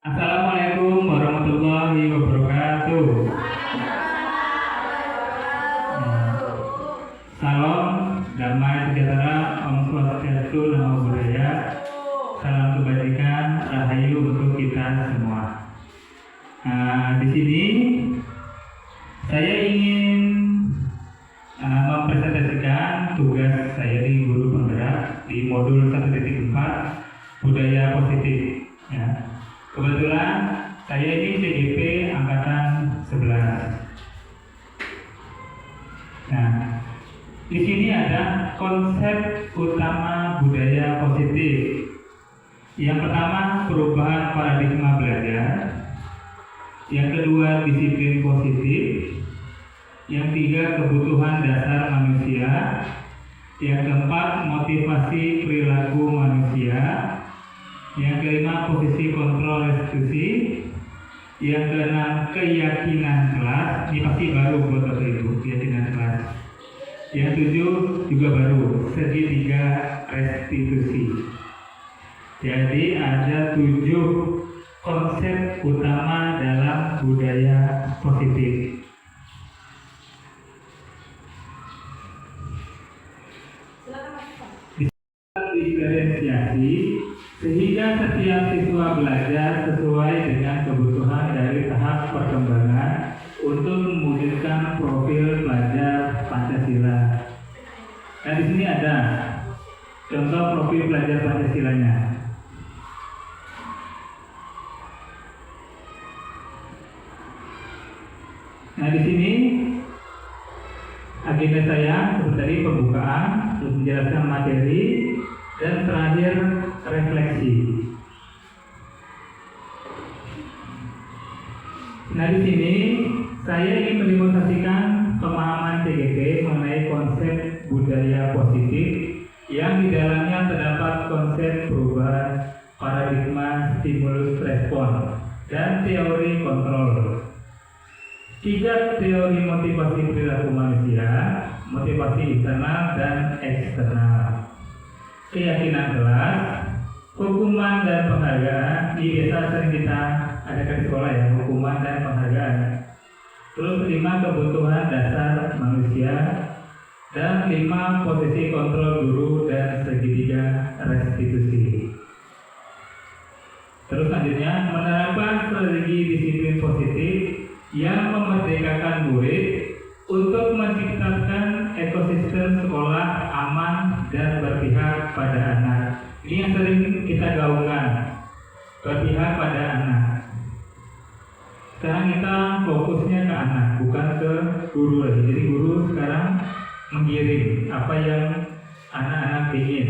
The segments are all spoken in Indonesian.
Assalamualaikum warahmatullahi wabarakatuh. Salam damai sejahtera, Om Swastiastu, Namo Buddhaya. Salam kebajikan, rahayu untuk kita semua. Di sini saya ingin mempresentasikan tugas saya di Guru Penggerak di modul 1.4 Budaya Positif. Ya. Kebetulan saya ini PGP angkatan 11. Nah, di sini ada konsep utama budaya positif. Yang pertama, perubahan paradigma belajar. Yang kedua, disiplin positif. Yang tiga, kebutuhan dasar manusia. Yang keempat, motivasi perilaku manusia. Yang kelima, posisi kontrol restitusi. Yang keenam, keyakinan kelas. Ini pasti baru buat Bapak Ibu, keyakinan kelas. Yang tujuh juga baru, segitiga restitusi. Jadi ada 7 konsep utama dalam budaya positif. Diferensiasi sehingga setiap siswa belajar sesuai dengan kebutuhan dari tahap perkembangan untuk mewujudkan profil pelajar Pancasila. Nah, di sini ada contoh profil pelajar Pancasilanya. Nah, di sini agenda saya seperti tadi pembukaan, terus menjelaskan materi, dan terakhir refleksi. Nah, di sini saya ingin mendemonstrasikan pemahaman TGP mengenai konsep budaya positif yang di dalamnya terdapat konsep perubahan paradigma stimulus respon dan teori kontrol. 3 teori motivasi perilaku manusia, motivasi internal dan eksternal. Keyakinan kelas, hukuman dan penghargaan. Di biasa sering kita adakan di sekolah ya, hukuman dan penghargaan. Terus 5 kebutuhan dasar manusia, dan 5 posisi kontrol guru dan segitiga restitusi. Terus selanjutnya, menerapkan strategi disiplin positif yang memerdekakan murid untuk menciptakan ekosistem sekolah aman dan berpihak pada anak. Ini yang sering kita gaungkan, berpihak pada anak. Sekarang kita fokusnya ke anak, bukan ke guru lagi. Jadi guru sekarang menggiring apa yang anak-anak ingin.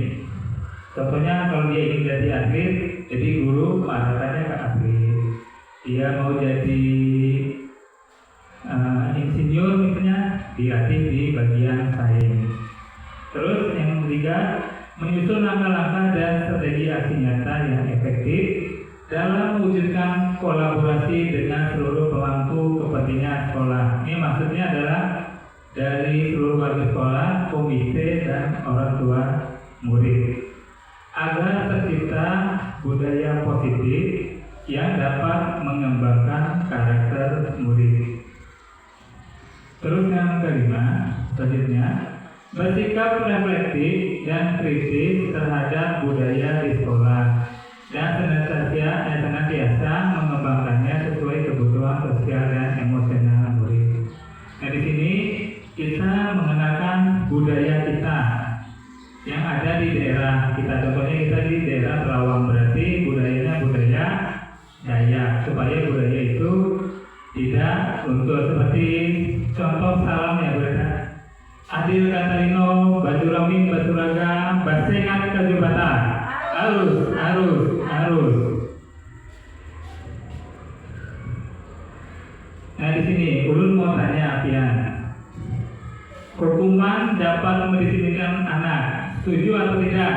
Contohnya kalau dia ingin jadi atlet, jadi guru arahannya ke atlet. Dia mau jadi insinyur misalnya, dilatih di bagian sains. Terus yang ketiga, menyusun langkah-langkah dan strategi aksi nyata yang efektif dalam mewujudkan kolaborasi dengan seluruh pemangku kepentingan sekolah. Ini maksudnya adalah dari seluruh warga sekolah, komite, dan orang tua murid, agar tercipta budaya positif yang dapat mengembangkan karakter murid. Terus yang kelima, selanjutnya, bersikap reflektif dan kritis terhadap budaya di sekolah dan senantiasa mengembangkannya sesuai kebutuhan sosial dan emosional murid. Nah, di sini kita mengenalkan budaya kita yang ada di daerah kita. Contohnya kita di daerah Terawang, berarti budayanya budaya Dayak, supaya budaya itu tidak luntur. Seperti contoh salam ya, berada Adil Katarino, Baju Raming, Basuraga, Basengat Kajubata, arus. Nah, di sini ulun mau tanya Apian, hukuman dapat mendisiplinkan anak, setuju atau tidak?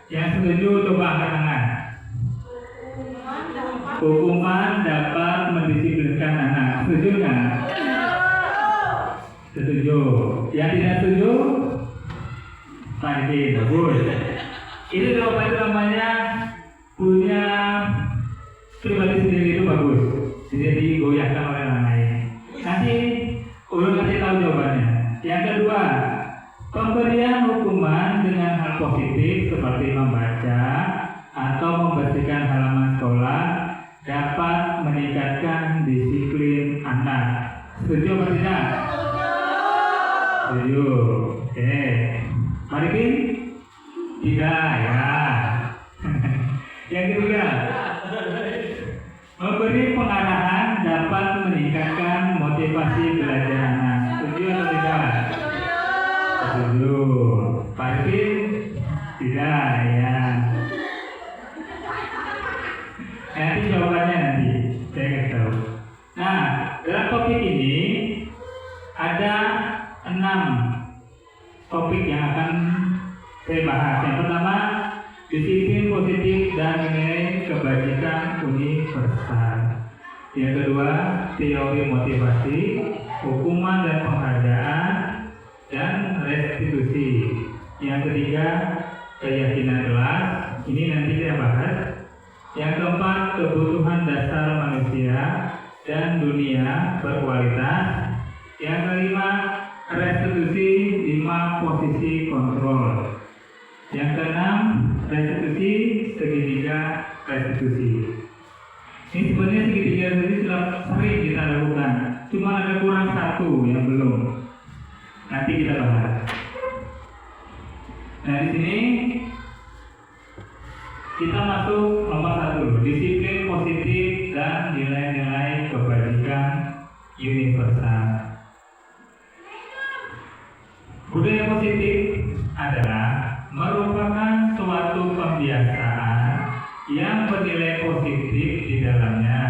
Yang setuju coba angkat tangan. Hukuman dapat mendisiplinkan anak, setuju nggak? Setuju. Yang tidak setuju? Bagus. Ini namanya punya pribadi sendiri itu bagus, tidak digoyahkan oleh orang lain. Nanti ulun kasih tahu jawabannya. Yang kedua, pemberian hukuman dengan hal positif seperti membaca atau membersihkan halaman sekolah dapat meningkatkan disiplin anak. Setuju atau tidak? Setuju. Oke. Mari Kim? Tidak ya. Yang ketiga, memberi pengarahan dapat meningkatkan motivasi belajar anak. Setuju atau tidak? Setuju. Pak Kim? Tidak ya. Nanti jawabannya nanti saya kasih tahu. Nah, dalam topik ini ada 6 topik yang akan saya bahas. Yang pertama, disiplin positif dan nilai kebajikan universal. Yang kedua, teori motivasi, hukuman dan penghargaan, dan restitusi. Yang ketiga, keyakinan kelas. Ini nanti saya bahas. Yang keempat, kebutuhan dasar manusia dan dunia berkualitas. Yang kelima, restitusi 5 posisi kontrol. Yang keenam, restitusi segitiga restitusi. Ini sebenarnya segitiga restitusi sudah sering kita lakukan, cuma ada kurang satu yang belum. Nanti kita bahas. Nah di sini kita masuk nomor 1, disiplin positif dan nilai-nilai kebajikan universal. Budaya positif adalah merupakan suatu pembiasaan yang bernilai positif di dalamnya,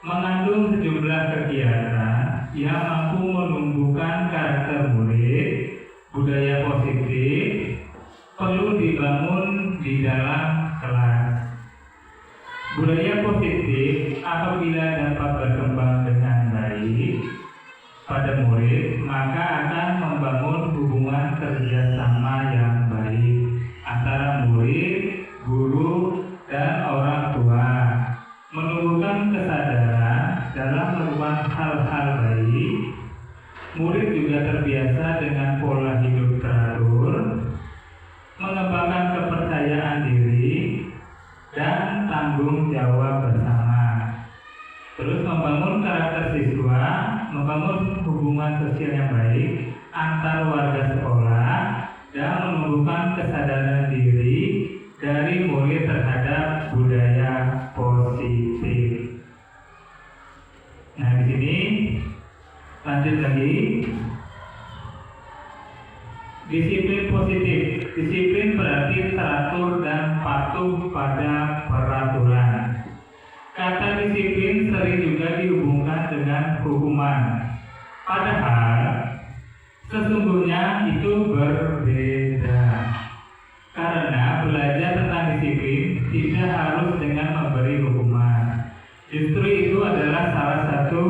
mengandung sejumlah kegiatan yang mampu menumbuhkan karakter murid. Budaya positif perlu dibangun di dalam kelas. Budaya positif apabila dapat berkembang dengan baik pada murid, maka akan membangun hubungan kerjasama yang baik antara murid, guru, dan orang tua, menumbuhkan kesadaran dalam melakukan hal-hal baik. Murid juga terbiasa dengan pola hidup teratur, mengembangkan kepercayaan diri, dan tanggung jawab bersama. Terus membangun karakter siswa, membangun hubungan sosial yang baik antar warga sekolah, dan menumbuhkan kesadaran diri dari murid terhadap budaya positif. Nah di sini lanjut lagi. Disiplin positif. Disiplin berarti teratur dan patuh pada peraturan. Kata disiplin sering juga dihubungkan dengan hukuman. Padahal sesungguhnya itu berbeda. Karena belajar tentang disiplin tidak harus dengan memberi hukuman. Justru itu adalah salah satu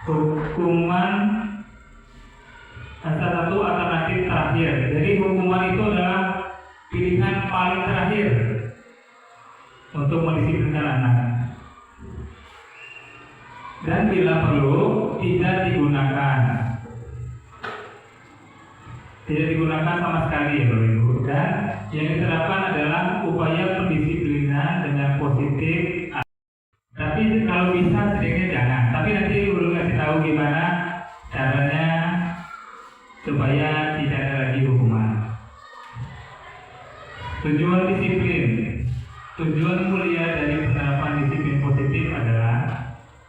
hukuman, salah satu alternatif terakhir. Jadi hukuman itu adalah pilihan paling terakhir untuk mendisiplinkan anak. Dan bila perlu tidak digunakan sama sekali ya Bapak Ibu. Dan yang diterapkan adalah upaya pendisiplinan dengan positif. Tapi kalau bisa sedikit jangan. Tapi nanti belum kasih tahu gimana caranya supaya tidak ada lagi hukuman. Tujuan disiplin. Tujuan mulia dari penerapan disiplin positif adalah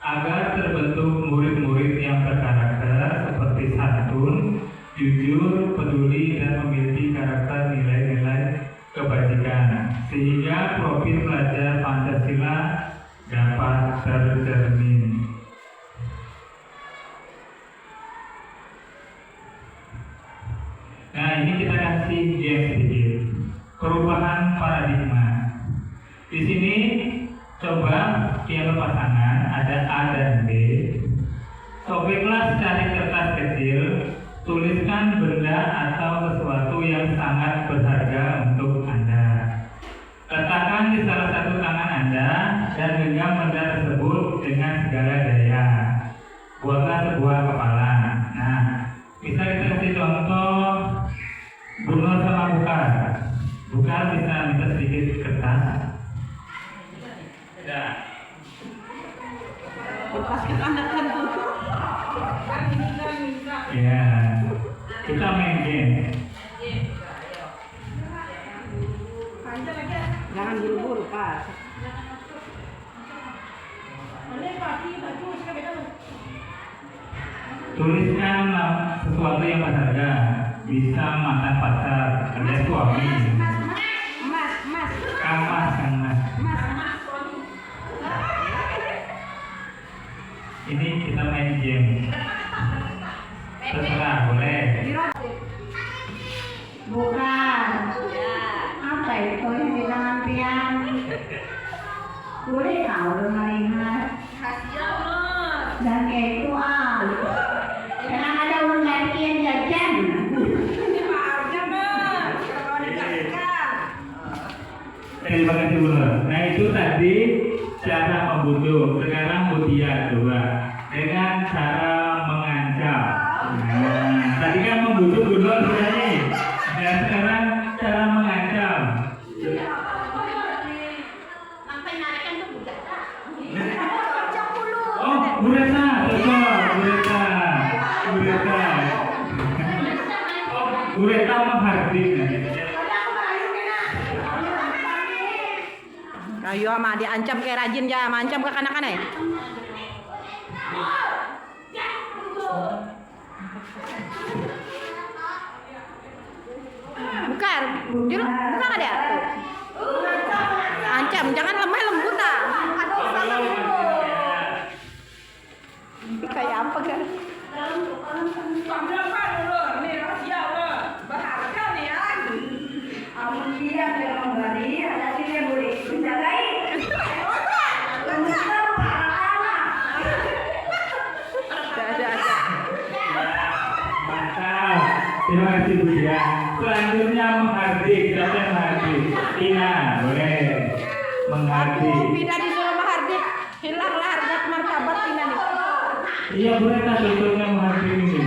agar terbentuk murid-murid yang berkarakter seperti santun, jujur, peduli, dan memiliki karakter nilai-nilai kebajikan, sehingga profil pelajar Pancasila dapat tercermin. Nah ini kita kasih game sedikit. Perubahan paradigma. Di sini coba piala pasangan ada A dan B. Sobeklah secari kertas kecil, tuliskan benda atau sesuatu yang sangat berharga untuk Anda. Letakkan di salah satu tangan Anda dan genggam benda tersebut dengan segala daya. Buatlah sebuah kepala. Nah, bisa kita kasih contoh Bunur sama Bukar. Bukar bisa minta sedikit kertas. Ya. Lepaskan anak kan tuh. Ya. Kita main game. Jangan buru-buru, Pak. Tuliskan sesuatu yang berharga. Bisa mantan pacar, alias suami. Mas. Kamas. Ini kita main game. Terserah, boleh. Bukan. Apa itu yang di tangan pian? Boleh tahu dong melihat. Dan kayak itu Karena ada orang lagi yang jajan. Terima kasih Bunur. Nah itu tadi cara membunuh. Sekarang Mutia coba dengan cara mengancam. Nah, tadi kan membunuh Bunur sudah nih. Dan sekarang cara mengancam. Oh, Bureta, cocok, Bureta. Oh, Bureta menghardik. Ayo ama diancam kayak rajin ya, mancam ke kanak-kanak. Bukan, bukan ada tuh. Ancam, jangan lemah lembut nah. Kayak apa kan? Amun dia memang bari, ada dia boleh menjagai. Mantap. Terima kasih Bu ya. Selanjutnya menghardik. Siapa yang menghardik? Tina, boleh. Menghardik. Tidak disuruh menghardik, hilanglah harga martabat Tina nih. Iya, boleh tak contohnya menghardik ini?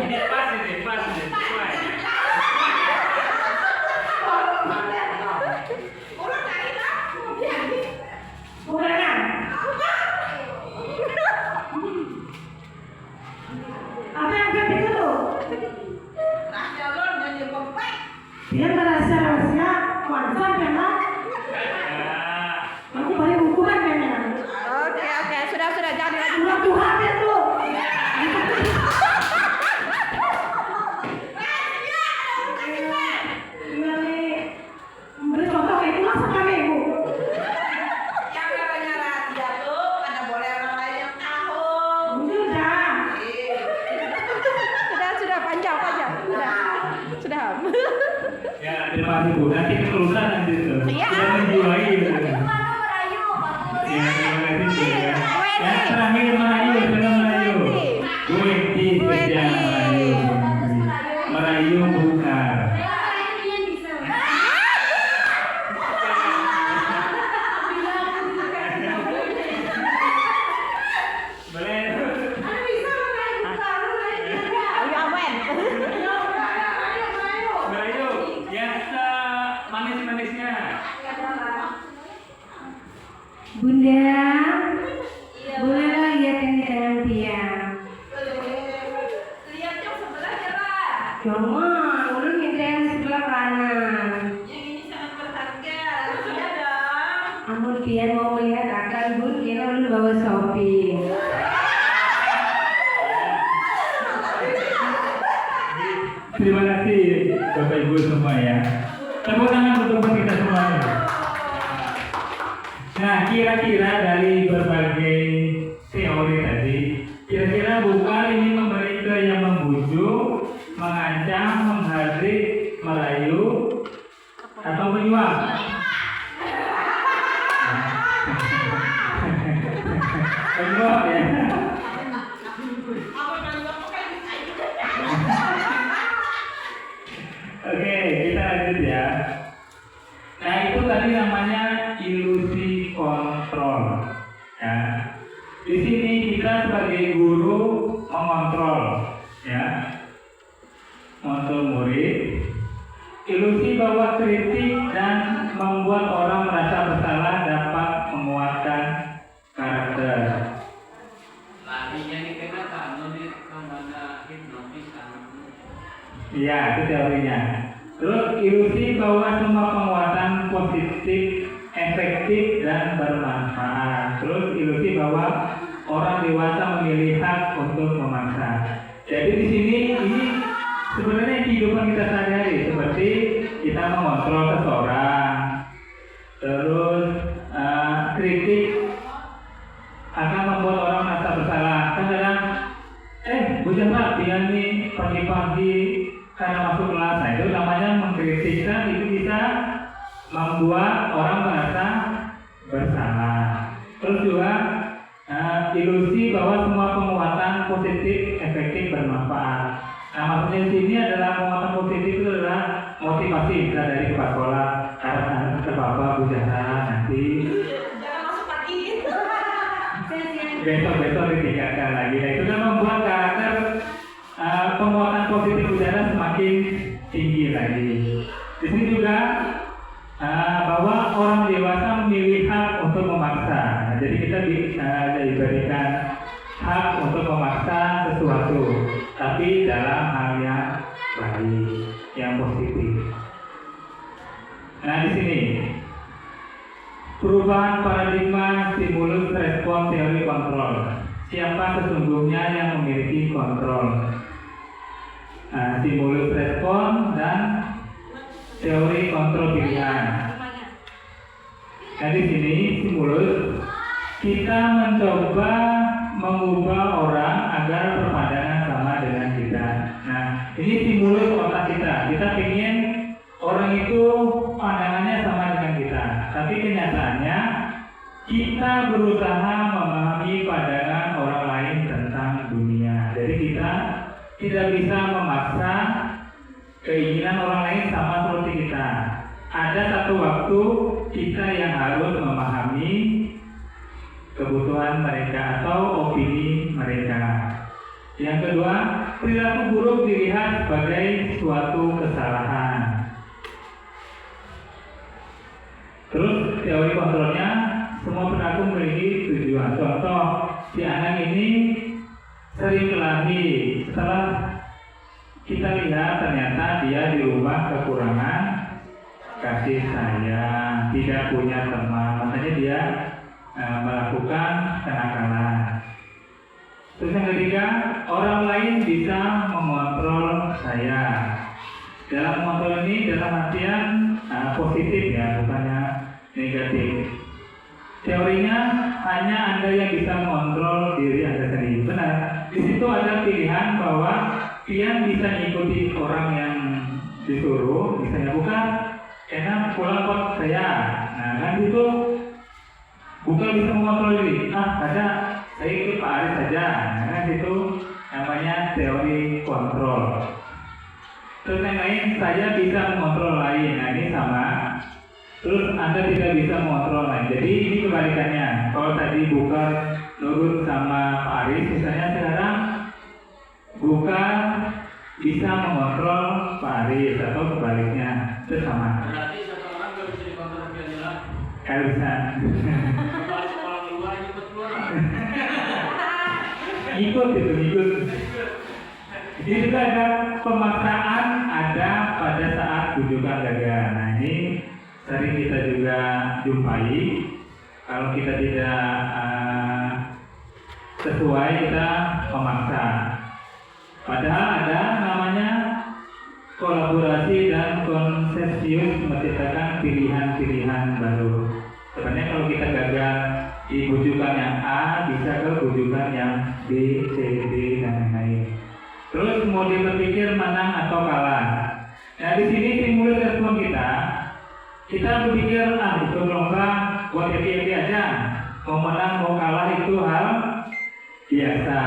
Ini pas ini, sesuai. Apa yang saya itu tuh? Dia rahasia konsep memang. Aku beri hukuman memang. Oke, sudah jangan lagi. Buat Tuhan itu. Beri contoh kayak itu langsung kami ibu. Sudah panjang. Sudah. Ya, terima kasih Bu. Nanti keterusan nanti itu. Iya. Sudah menjiwai gitu. Ya, terima kasih Bu ya. Yang terakhir Merayu, sudah Merayu. Bu Enti, kerja Merayu. Merayu Bukar. Boleh. Ayo awen. Merayu, yang manis-manisnya. Bunda, bolehlah lihat yang di tangan dia. Jangan, ulun minta yang sebelah kanan. Amun Pian mau melihat akan bun, kira ulun bawa shopping. Terima kasih Bapak Ibu semua ya. Tepuk tangan untuk kita semuanya. Nah, kira-kira dari berbagai teori tadi, Kira-kira bukan ini memberi ke yang membujuk, mengancam, menghardik, merayu, atau menyuap? Menyuap ya. Oke, kita lanjut ya. Nah, itu tadi namanya ilusi kontrol. Ya. Di sini kita sebagai guru mengontrol, ya, mengontrol murid. Ilusi bahwa kritik dan membuat orang merasa bersalah dapat menguatkan karakter. Larinya ini kena kamu nih kemana hipnotis kamu. Iya, itu teorinya. Terus ilusi bahwa semua penguatan positif, efektif dan bermanfaat. Terus ilusi bahwa orang dewasa memilih hak untuk memaksa. Jadi di sini ini sebenarnya kehidupan kita sehari-hari, seperti kita mengontrol seseorang, terus kritik akan membuat orang merasa bersalah. Kadang-kadang, bujang Pak, dia nih pagi-pagi karena masuk kelas, nah itu namanya mengkritikkan, itu bisa membuat orang merasa bersalah. Terus juga ilusi bahwa semua penguatan positif, efektif, bermanfaat. Nah, maksudnya di sini adalah penguatan positif itu adalah motivasi kita dari kepala sekolah, karena ke Bapak Bu Jana nanti besok ditingkatkan lagi. Nah, itu kan membuat karakter penguatan positif Bu Jana semakin tinggi lagi. Di sini juga bahwa orang dewasa memilih hak untuk memaksa. Nah, jadi kita diberikan hak untuk memaksa sesuatu, tapi dalam hal yang baik, yang positif. Nah, di sini perubahan paradigma stimulus respon teori kontrol. Siapa sesungguhnya yang memiliki kontrol? Stimulus respon dan teori kontrol pilihan. Nah, di sini stimulus kita mencoba mengubah orang agar berpandangan sama dengan kita. Nah, ini stimulus otak kita. Kita ingin orang itu pandangannya sama dengan kita. Tapi kenyataannya kita berusaha memahami pandangan orang lain tentang dunia. Jadi kita tidak bisa memaksa keinginan orang lain sama seperti kita. Ada satu waktu kita yang harus memahami kebutuhan mereka atau opini mereka. Yang kedua, perilaku buruk dilihat sebagai suatu kesalahan. Terus teori kontrolnya, semua perilaku memiliki tujuan. Contoh, si anak ini sering kelahi. Setelah kita lihat ternyata dia di rumah kekurangan kasih sayang, tidak punya teman, makanya dia melakukan kenakalan. Terus yang ketiga, orang lain bisa mengontrol saya. Dalam mengontrol ini dalam artian positif ya, bukannya negatif. Teorinya hanya Anda yang bisa mengontrol diri Anda sendiri. Benar. Di situ ada pilihan bahwa dia bisa mengikuti orang yang disuruh, misalnya bukan enak pulang kok saya. Nah, kan itu bukan bisa mengontrol diri. Ada saya ikut Pak Aris saja. Nah, kan itu namanya teori kontrol. Terus yang lain, saya bisa mengontrol lain. Nah, ini sama. Terus Anda tidak bisa mengontrol lain. Jadi ini kebalikannya. Kalau tadi bukan nurut sama Pak Aris, misalnya sekarang bukan bisa mengontrol Pak Aris atau sebaliknya. Itu sama. Berarti satu orang nggak bisa dikontrol dia jelas. Kalau bisa. Kalau sekolah keluar ikut keluar. Ikut. Jadi juga ada pemaksaan ada pada saat bujukan gagal. Nah, ini sering kita juga jumpai. Kalau kita tidak sesuai, kita memaksa. Padahal ada namanya kolaborasi dan konsensus menciptakan pilihan-pilihan baru. Sebenarnya kalau kita gagal di bujukan yang A bisa ke bujukan yang B, C, D dan lain-lain. Terus model berpikir menang atau kalah. Nah di sini stimulus respon kita berpikir ikut lomba buat happy aja, mau menang mau kalah itu hal biasa.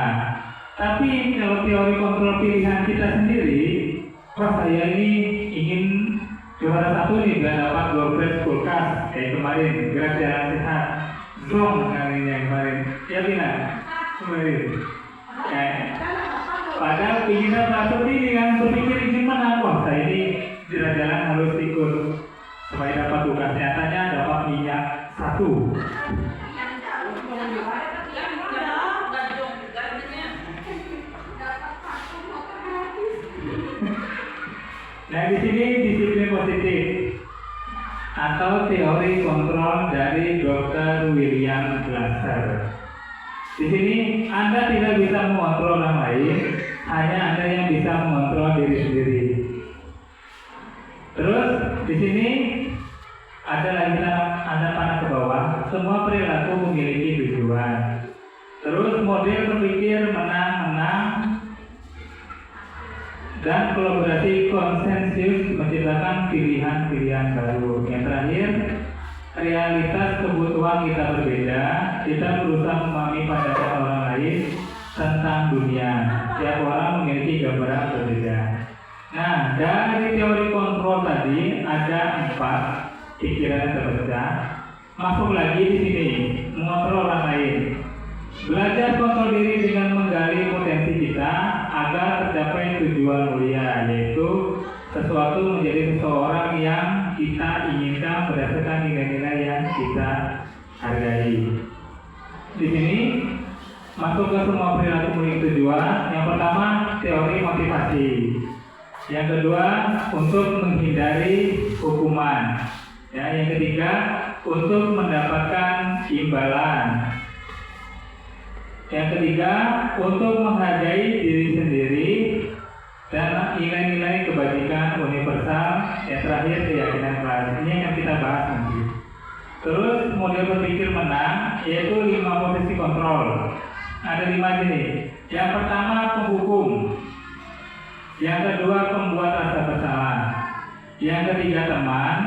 Tapi kalau teori kontrol pilihan kita sendiri, saya ini ingin juara 1 nih, biar dapat dompet kulkas kayak kemarin, gerak jalan sehat, zong kalinya kemarin, ya Bina, kemarin. Padahal keinginan masuk ini kan berpikir ingin menang, saya ini jalan harus ikut supaya dapat tugas nyatanya, dapat minyak 1. Nah di sini disiplin positif atau teori kontrol dari Dr. William Glasser. Di sini Anda tidak bisa mengontrol orang lain, hanya Anda yang bisa mengontrol diri sendiri. Terus di sini ada lagi Anda panah ke bawah. Semua perilaku memiliki tujuan. Terus model berpikir menang-menang dan kolaborasi konsensus menciptakan pilihan-pilihan baru. Yang terakhir, realitas kebutuhan kita berbeda. Kita berusaha memahami pandangan orang lain tentang dunia. Setiap orang memiliki gambaran berbeda. Nah, dari teori kontrol tadi ada 4 pikiran yang terpecah. Masuk lagi di sini, mengontrol orang lain. Belajar kontrol diri dengan menggali potensi kita agar tercapai tujuan mulia, yaitu sesuatu menjadi seseorang yang kita inginkan berdasarkan nilai-nilai yang kita hargai. Di sini masuk ke semua perilaku memiliki tujuan. Yang pertama, teori motivasi. Yang kedua, untuk menghindari hukuman. Ya, yang ketiga, untuk mendapatkan imbalan. Yang ketiga, untuk menghargai diri sendiri dan nilai-nilai kebajikan universal. Yang terakhir, keyakinan kelas. Ini yang kita bahas nanti. Terus model berpikir menang, yaitu 5 posisi kontrol. Ada 5 sini. Yang pertama, penghukum. Yang kedua, pembuat rasa bersalah. Yang ketiga, teman.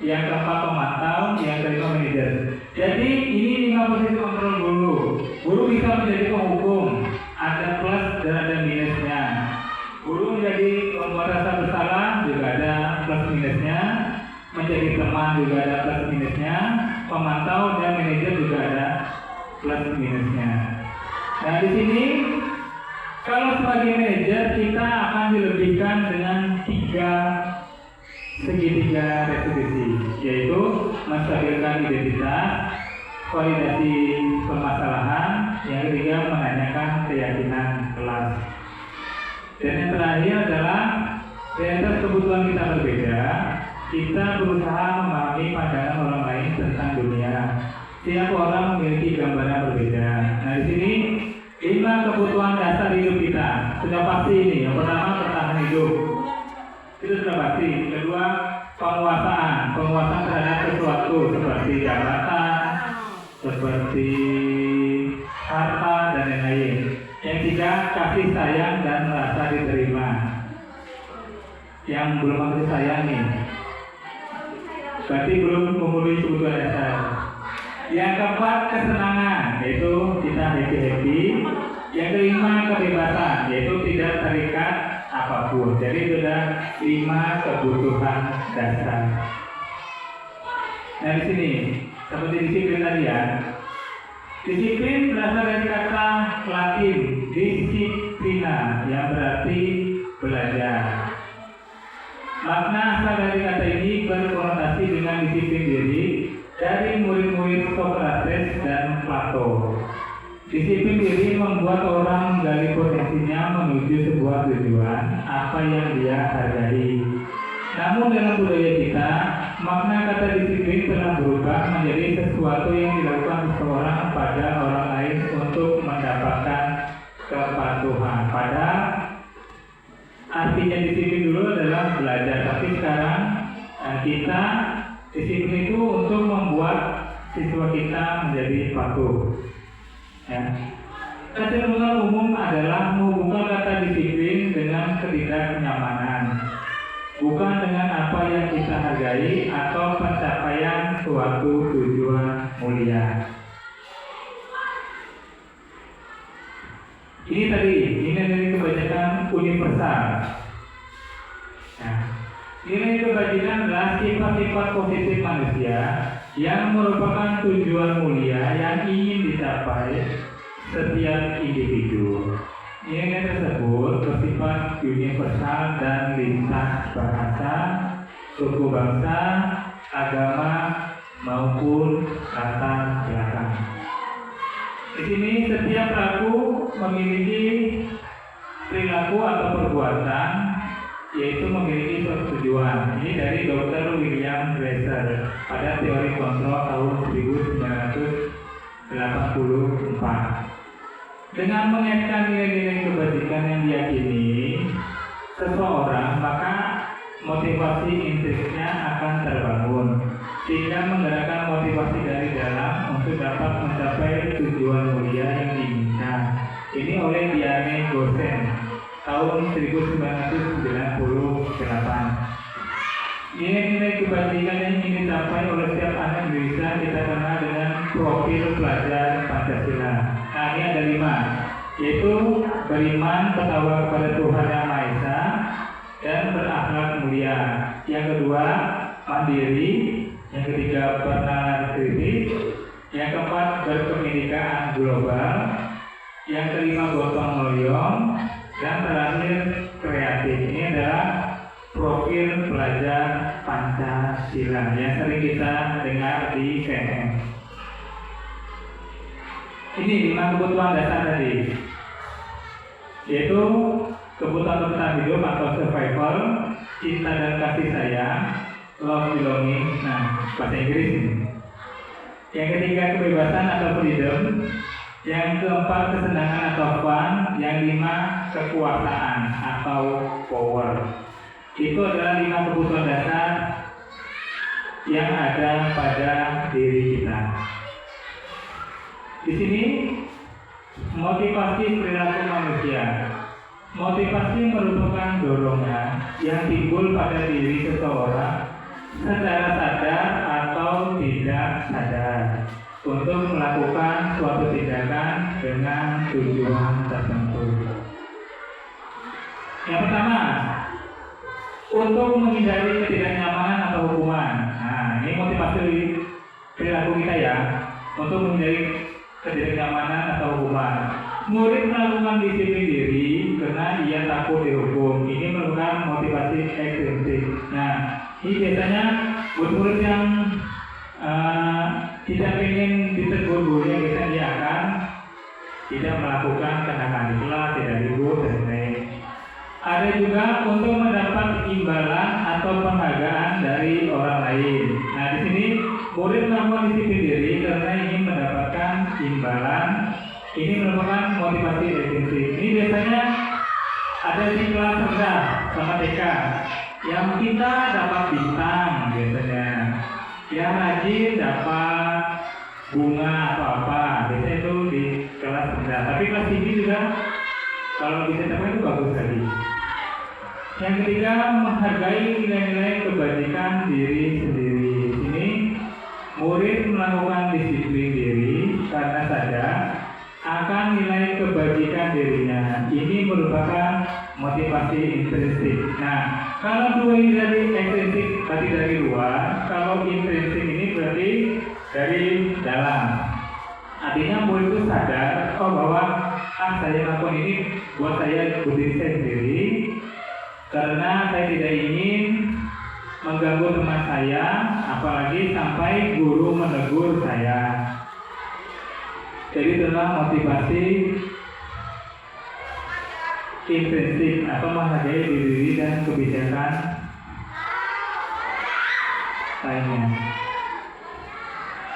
Yang keempat, pemantau. Yang kelima, manajer. Jadi ini 5 posisi kontrol guru. Guru bisa menjadi penghukum, ada plus dan ada minusnya. Guru menjadi pembuat rasa bersalah juga ada plus minusnya. Menjadi teman juga ada plus minusnya. Pemantau dan manajer juga ada plus minusnya. Nah di sini kalau sebagai manajer kita akan dilebihkan dengan 3 segitiga restitusi, yaitu menstabilkan identitas, validasi permasalahan, yang ketiga menanyakan keyakinan kelas. Dan yang terakhir adalah realitas kebutuhan kita berbeda. Kita berusaha memahami pandangan orang lain tentang dunia. Setiap orang memiliki gambaran berbeda. Nah di sini 5 kebutuhan dasar hidup kita sudah pasti ini. Yang pertama, bertahan hidup. Itu sudah pasti. Kedua, penguasaan terhadap sesuatu seperti jabatan, seperti harta dan lain-lain. Yang ketiga, kasih sayang dan rasa diterima. Yang belum kasih sayang nih, berarti belum memenuhi kebutuhan dasar. Yang keempat, kesenangan, yaitu kita happy. Yang kelima, kebebasan, yaitu tidak terikat apapun. Jadi sudah 5 kebutuhan dasar. Nah di sini seperti disiplin tadi ya. Disiplin berasal dari kata Latin disciplina yang berarti belajar. Makna asal dari kata ini berkonotasi dengan disiplin diri dari murid-murid Socrates dan Plato. Disiplin diri membuat orang menggali potensinya menuju sebuah tujuan apa yang dia hargai. Namun dalam budaya kita, makna kata disiplin telah berubah menjadi sesuatu yang dilakukan seseorang pada orang lain untuk mendapatkan kepatuhan. Padahal artinya disiplin dulu adalah belajar, tapi sekarang kita disiplin itu untuk membuat siswa kita menjadi patuh. Ya. Kecenderungan umum adalah menghubungkan kata disiplin dengan ketidaknyamanan, bukan dengan apa yang kita hargai atau pencapaian suatu tujuan mulia. Ini dari kebajikan universal. Nah, nilai kebajikan adalah sifat-sifat positif manusia yang merupakan tujuan mulia yang ingin dicapai setiap individu. Nilai tersebut bersifat universal dan lintas bahasa, suku bangsa, agama maupun latar belakang. Di sini setiap pelaku memiliki perilaku atau perbuatan, yaitu memiliki suatu tujuan. Ini dari Dr. William Glasser pada teori kontrol tahun 1984. Dengan mengaitkan nilai-nilai kebajikan yang diyakini seseorang, maka motivasi intrinsiknya akan terbangun, sehingga menggerakkan motivasi dari dalam untuk dapat mencapai tujuan mulia yang diinginkan. Ini oleh Diane Gosen tahun 1998. Nilai-nilai kebajikan yang ingin dicapai oleh setiap anak Indonesia kita kenal dengan profil pelajar Pancasila. Nah, ini ada 5, yaitu beriman kepada Tuhan Yang Maha Esa dan berakhlak mulia. Yang kedua, mandiri. Yang ketiga, bernalar kritis. Yang keempat, berkebinekaan global. Yang kelima, gotong royong. Dan terakhir, kreatif. Ini adalah profil pelajar Pancasila yang sering kita dengar di KM. Ini 5 kebutuhan dasar tadi, yaitu kebutuhan bertahan hidup atau survival, cinta dan kasih sayang, love belonging. Nah, bahasa Inggris ini. Yang ketiga, kebebasan atau freedom. Yang keempat, kesenangan atau fun. Yang 5, kekuasaan atau power. Itu adalah 5 kebutuhan dasar yang ada pada diri kita. Di sini motivasi perilaku manusia. Motivasi merupakan dorongan yang timbul pada diri seseorang secara sadar atau tidak sadar untuk melakukan suatu tindakan dengan tujuan tertentu. Yang pertama, untuk menghindari ketidaknyamanan atau hukuman. Nah, ini motivasi perilaku kita ya, untuk menghindari ketidaknyamanan atau hukuman. Murid melakukan disiplin diri karena ia takut dihukum. Ini merupakan motivasi ekstrinsik. Nah, ini biasanya murid yang tidak ingin ditegur gurunya, biasanya dia akan tidak melakukan kenakalan di kelas, tidak libur dan lain-lain. Ada juga untuk mendapat imbalan atau penghargaan dari orang lain. Nah, di sini murid melakukan disiplin diri karena ingin mendapatkan imbalan. Ini merupakan motivasi ekstrinsik. Ini biasanya ada di kelas rendah sama TK. Yang kita dapat bintang biasanya. Yang rajin dapat bunga atau apa. Biasanya itu di kelas rendah. Tapi kelas tinggi juga kalau bisa dapat itu bagus sekali. Yang ketiga, menghargai nilai-nilai kebajikan diri sendiri. Ini murid melakukan disiplin diri karena sadar akan nilai kebajikan dirinya. Ini merupakan motivasi intrinsik. Nah, kalau dua ini dari ekstrinsik berarti dari luar, kalau intrinsik ini berarti dari dalam. Artinya murid itu sadar, oh bahwa saya melakukan ini buat saya berdiri saya sendiri, karena saya tidak ingin mengganggu teman saya, apalagi sampai guru menegur saya. Jadi itulah motivasi intrinsik atau menghargai diri dan kebijakan lainnya.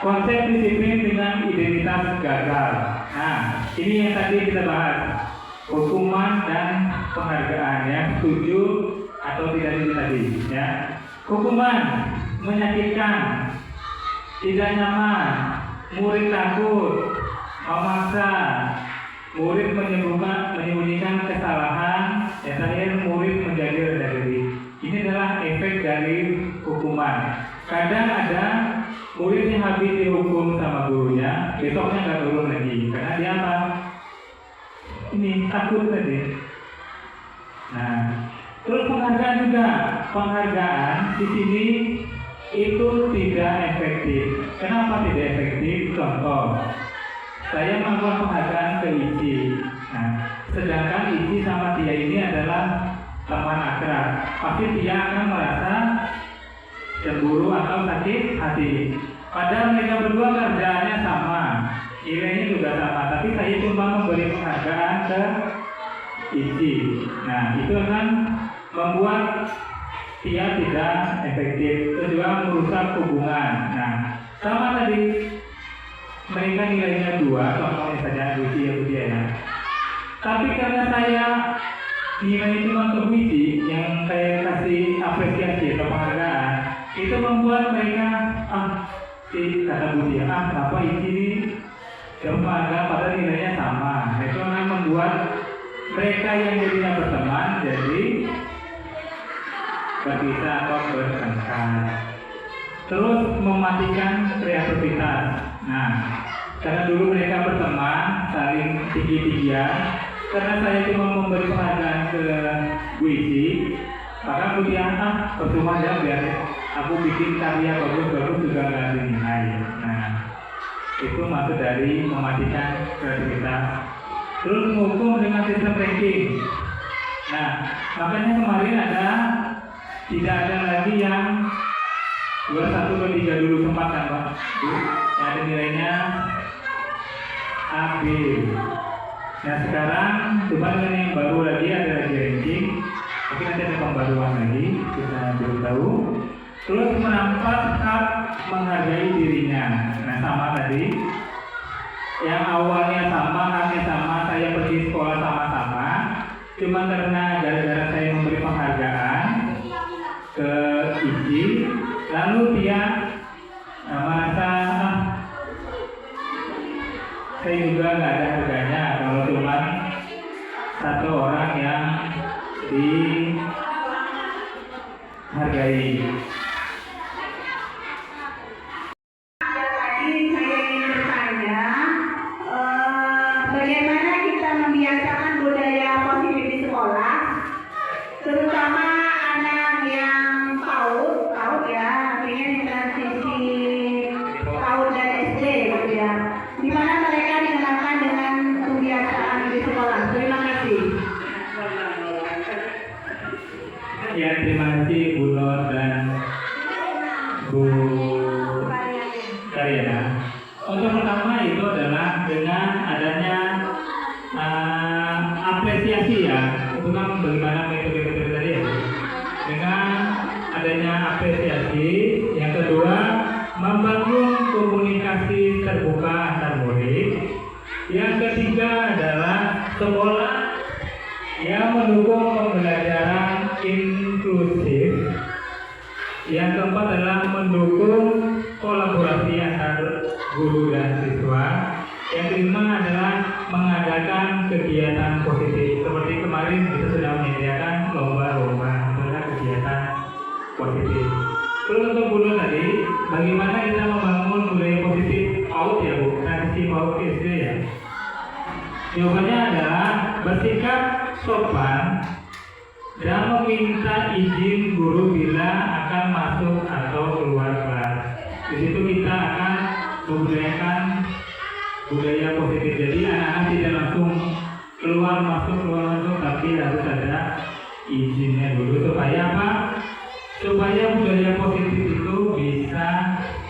Konsep disiplin dengan identitas gagal. Nah, ini yang tadi kita bahas. Hukuman dan penghargaan, yang setuju atau tidak itu tadi, ya. Hukuman menyakitkan. tidak nyaman, murid takut, memaksa, murid menyembunyikan kesalahan, yang terakhir murid menjadi rendah diri. Ini adalah efek dari hukuman. Kadang ada murid yang habis dihukum sama gurunya, besoknya nggak turun lagi, karena dia apa? Ini takut tadi. Nah, terus penghargaan juga, penghargaan di sini itu tidak efektif. Kenapa tidak efektif? Contoh, saya melakukan penghargaan ke Ici. Nah, sedangkan Ici sama dia ini adalah teman akrab, pasti dia akan merasa cemburu atau sakit hati. Padahal mereka berdua kerjaannya sama, nilainya juga sama, tapi saya cuma memberi penghargaan ke Ici. Nah, itu akan membuat dia tidak efektif, itu juga merusak hubungan. Nah, sama tadi mereka nilainya 2, contohnya saja Ici ya. Tapi karena saya nilai cuma untuk Ici, yang saya kasih apresiasi atau penghargaan, itu membuat mereka kata Bu Tia, kenapa Ici ini penghargaan padahal nilainya sama. Itu akan membuat mereka yang jadinya berteman jadi berpisah atau bertengkar. Terus mematikan kreativitas. Nah, karena dulu mereka berteman, saling tinggi-tinggian. Karena saya cuma memberi penghargaan ke Bu Ici, maka Bu Tia, percuma ya biar aku bikin karya bagus-bagus juga nggak dinilai. Nah, itu maksud dari mematikan kreativitas. Terus menghukum dengan sistem ranking. Nah, makanya kemarin tidak ada lagi yang 21 ke 3 dulu sempat kan Pak? Yang ada nilainya A, B. Nah sekarang coba dengan yang baru lagi ada lagi ranking. Mungkin nanti ada pembaruan lagi, kita belum tahu. Terus merampas hak menghargai dirinya. Nah sama tadi, yang awalnya sama, haknya sama, saya pergi sekolah sama-sama, cuma karena gara-gara saya memberi penghargaan ke Ici, lalu dia merasa saya juga nggak ada harganya kalau cuma satu orang yang dihargai. Bagaimana kita membiasakan budaya positif di sekolah, terutama anak yang PAUD ya, artinya di transisi PAUD dan SD gitu ya, di mana mereka dikenalkan dengan kebiasaan di sekolah. Terima kasih. Ya terima kasih Bu Nur dan Bu Karyana. Untuk pertama itu adalah dengan adanya apresiasi ya, itu kan bagaimana metode-metode tadi ya. Dengan adanya apresiasi, yang kedua membangun komunikasi terbuka antar murid. Yang ketiga adalah sekolah yang mendukung pembelajaran inklusif. Yang keempat adalah mendukung kolaborasi antar guru dan siswa. Yang kelima adalah mengadakan kegiatan positif. Seperti kemarin kita sudah menyediakan lomba-lomba, adalah kegiatan positif. Terus untuk guru tadi, bagaimana kita membangun budaya positif PAUD ya Bu, transisi PAUD ke SD ya. Jawabannya adalah bersikap sopan dan meminta izin guru bila akan masuk atau keluar kelas. Di situ kita akan membudayakan budaya positif. Jadi anak-anak tidak langsung keluar masuk, tapi harus ada izinnya dulu supaya apa? Supaya budaya positif itu bisa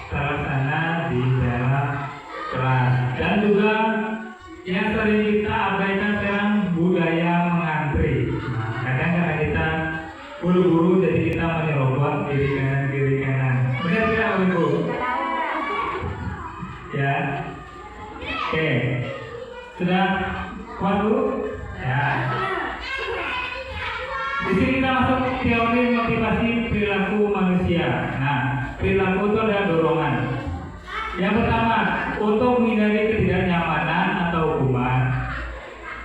terlaksana di dalam kelas. Dan juga yang sering kita abaikan sekarang budaya mengantri. Kadang karena kita buru-buru jadi kita menyerobot kiri kanan. Benar tidak Bu? Ya. Oke. Sudah kuat Bu? Ya. Di sini kita masuk teori motivasi perilaku manusia. Nah, perilaku itu adalah dorongan. Yang pertama, untuk menghindari ketidaknyamanan atau hukuman.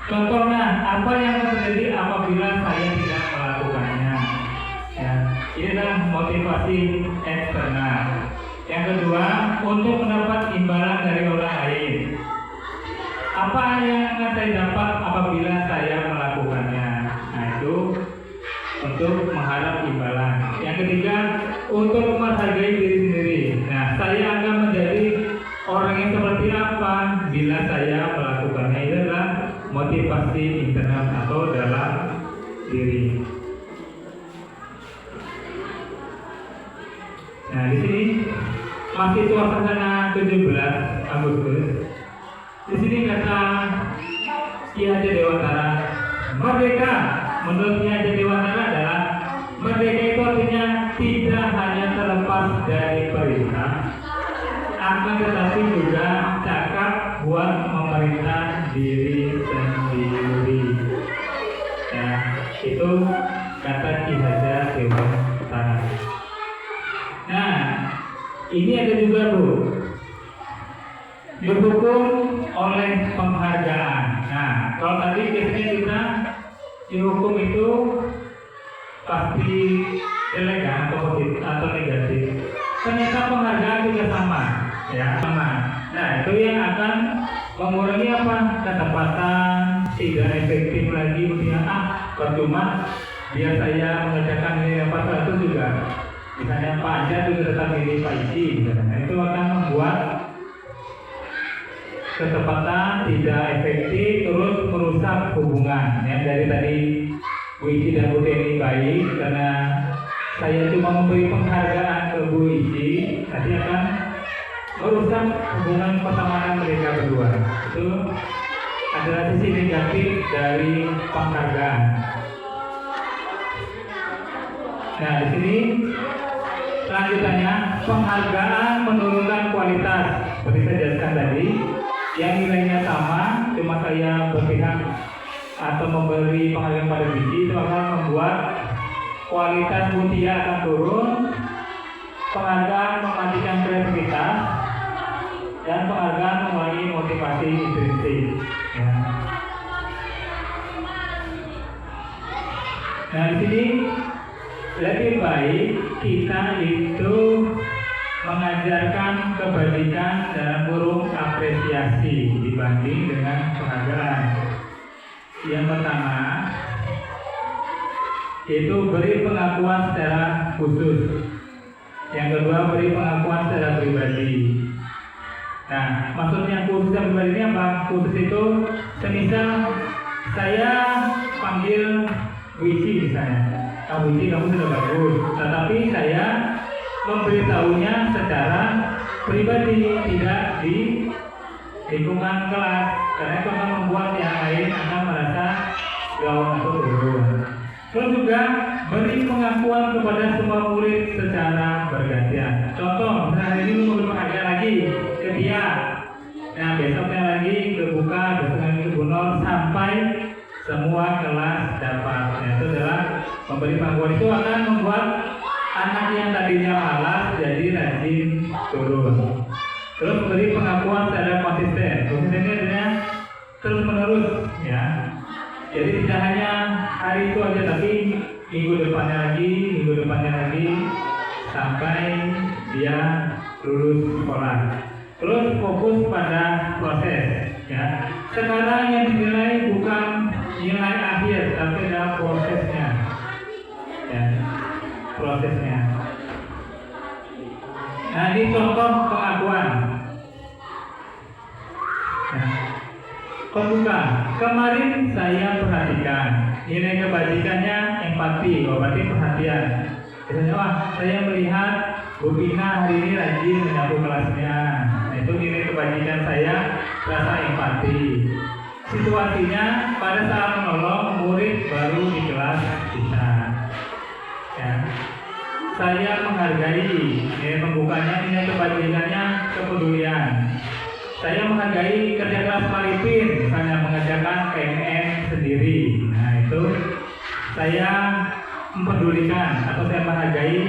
Contohnya, apa yang terjadi apabila saya tidak melakukannya? Ya, ini adalah motivasi eksternal. Yang kedua, untuk mendapat imbalan dari orang lain. Apa yang akan saya dapat apabila saya melakukannya? Nah, itu untuk mengharap imbalan. Yang ketiga, untuk menghargai diri sendiri. Nah, saya akan menjadi orang yang seperti apa bila saya melakukannya. Itu adalah motivasi internal atau dalam diri. Nah, di sini masih suasana 17 Agustus. Di sini kata Ki Hajar Dewantara, merdeka menurut Ki Hajar Dewantara adalah merdeka itu artinya tidak hanya terlepas dari perintah, akan tetapi juga cakap buat memerintah diri sendiri. Nah, itu kata Ki Hajar Dewantara. Nah, ini ada juga Bu, dihukum oleh penghargaan. Nah, kalau tadi biasanya kita dihukum itu pasti jelek kan, atau positif atau negatif. Ternyata penghargaan juga sama, ya sama. Nah, itu yang akan mengurangi apa? Ketepatan, tidak efektif lagi. Kemudian percuma biar saya mengerjakan nilai 400 juga. Misalnya Pak Anja juga tetap milih Pak Isi, misalnya. Itu akan membuat ketepatan tidak efektif, terus merusak hubungan. Ya, dari tadi Bu Isi dan Bu Teni baik karena saya cuma memberi penghargaan ke Bu Isi, nanti akan merusak hubungan pertemanan mereka berdua. Itu adalah sisi negatif dari penghargaan. Nah, di sini selanjutnya penghargaan menurunkan kualitas. Seperti saya jelaskan tadi, yang nilainya sama, cuma saya berpihak atau memberi penghargaan pada biji, itu akan membuat kualitas mutia akan turun. Penghargaan mematikan kreativitas, dan penghargaan mengurangi motivasi intrinsik. Ya. Nah, di sini lebih baik kita itu mengajarkan kebajikan dalam kurung apresiasi dibanding dengan penghargaan. Yang pertama, yaitu beri pengakuan secara khusus. Yang kedua, beri pengakuan secara pribadi. Nah, maksudnya khusus secara pribadi ini apa? Khusus itu semisal saya panggil Wisi misalnya. Kamu Wisi, kamu sudah bagus, tetapi saya memberitahunya secara pribadi, tidak di lingkungan kelas, karena itu akan membuat yang lain akan merasa gawang atau turun. Terus juga beri pengakuan kepada semua murid secara bergantian. Contoh, misalnya hari ini memberi penghargaan lagi ke dia. Nah, besoknya lagi ke Buka, besoknya lagi ke Bunor, sampai semua kelas dapat. Nah, itu adalah memberi pengakuan. Itu akan membuat anak yang tadinya malas jadi rajin turun. Terus beri pengakuan secara konsisten. Konsistennya adalah terus menerus, ya. Jadi tidak hanya hari itu aja, tapi minggu depannya lagi, sampai dia lulus sekolah. Terus fokus pada proses, ya. Sekarang yang dinilai bukan nilai akhir, tapi adalah prosesnya, ya, prosesnya. Nah, ini contoh pengakuan. Nah, pembuka. Kemarin saya perhatikan nilai kebajikannya empati, berarti perhatian. Misalnya, wah, saya melihat Bu Pina hari ini rajin menyapu kelasnya. Nah, itu nilai kebajikan saya, rasa empati. Situasinya pada saat menolong murid baru di kelas kita. Ya. Saya menghargai nilai pembukanya, nilai kebajikannya, kepedulian. Saya menghargai kerja keras Maripin, misalnya mengerjakan KMN sendiri. Nah, itu saya mempedulikan atau saya menghargai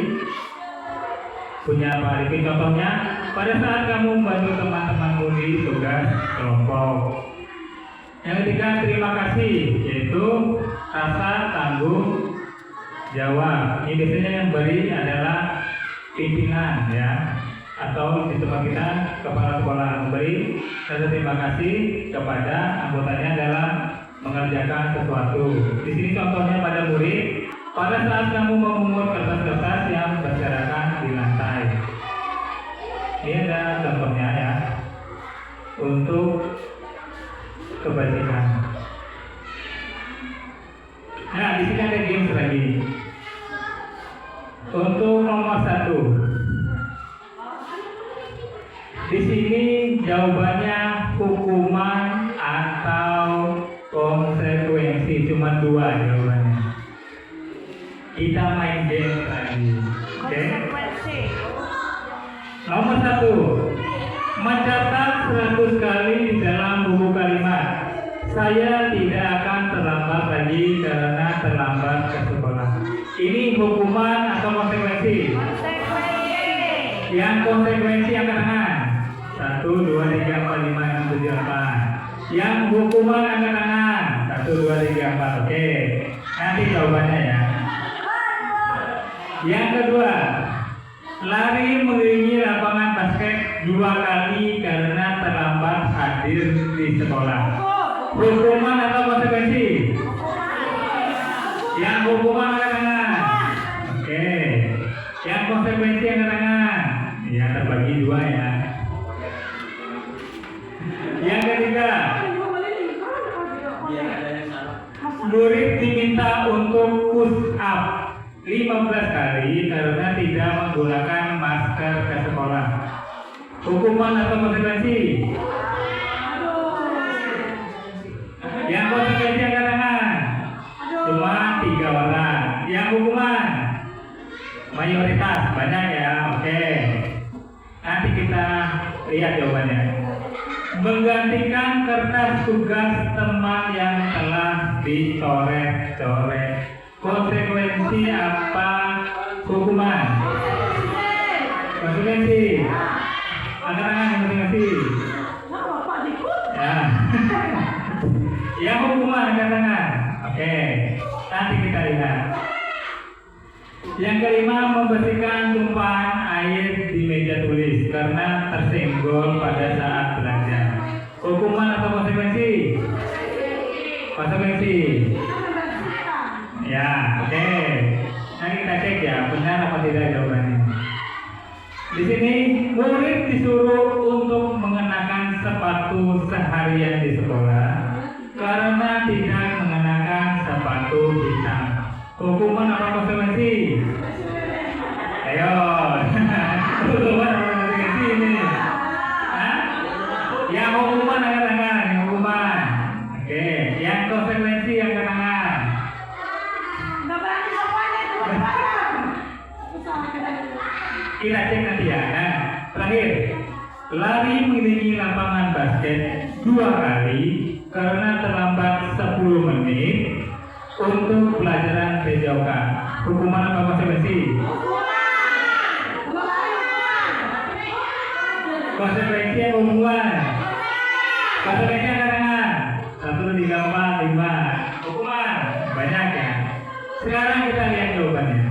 punya Pak Arifin. Contohnya, pada saat kamu membantu teman-temanmu di tugas kelompok. Yang ketiga, terima kasih, yaitu rasa tanggung jawab. Ini biasanya yang beri adalah pimpinan ya, atau di tempat kita kepala sekolah memberi rasa terima kasih kepada anggotanya dalam mengerjakan sesuatu. Di sini contohnya pada murid, pada saat kamu memungut kertas-kertas yang berserakan di lantai. Ini ada contohnya ya, untuk kebajikan. Nah, di sini ada games lagi. Untuk nomor 1, di sini jawabannya hukuman atau konsekuensi, cuma 2 jawabannya. Kita main game lagi. Oke? Nomor 1, mencatat 100 kali di dalam buku kalimat. Saya tidak akan terlambat lagi karena terlambat ke sekolah. Ini hukuman atau konsekuensi? Yang konsekuensi angkat tangan. 1, 2, 3, 4, 5, 6, 7, 8. Yang hukuman angkat tangan. 1, 2, 3, 4. Oke. Nanti jawabannya ya. Yang kedua, lari mengelilingi lapangan basket 2 kali karena terlambat hadir di sekolah. Hukuman atau konsekuensi? Yang hukuman angkat tangan. Oke. Yang konsekuensi angkat tangan. Ya, terbagi 2 ya. Yang ketiga, murid diminta untuk push up 15 kali karena tidak menggunakan masker ke sekolah. Hukuman atau konsekuensi? Yang konsekuensi angkat tangan. Cuma 3 orang. Yang hukuman? Mayoritas, banyak ya. Oke. Nanti kita lihat jawabannya. Menggantikan kertas tugas teman yang telah dicoret-coret. Konsekuensi apa? Hukuman? Konsekuensi? Angkat tangan, konsekuensi. Ya. Yang hukuman angkat tangan. Oke. Nanti kita lihat. Yang kelima, membersihkan tumpahan air di meja tulis karena tersenggol pada saat belajar. Hukuman atau konsekuensi? Konsekuensi. Ya, oke. Nah, kita cek ya, benar apa tidak jawabannya. Di sini murid disuruh untuk mengenakan sepatu seharian di sekolah karena tidak mengenakan sepatu hitam. Hukuman apa konsekuensi? Ayo. Hukuman apa konsekuensi ini? Hah? Yang hukuman angkat tangan, yang hukuman. Oke, yang konsekuensi angkat tangan. Kita cek nanti ya. Nah, terakhir, lari mengelilingi lapangan basket 2 kali karena terlambat 10 menit untuk pelajaran dijauhkan. Hukuman apa konsekuensi? Konsekuensi yang hukuman. Konsekuensi angkat tangan. 1, 3, 4, 5. Hukuman banyak ya. Sekarang kita lihat jawabannya.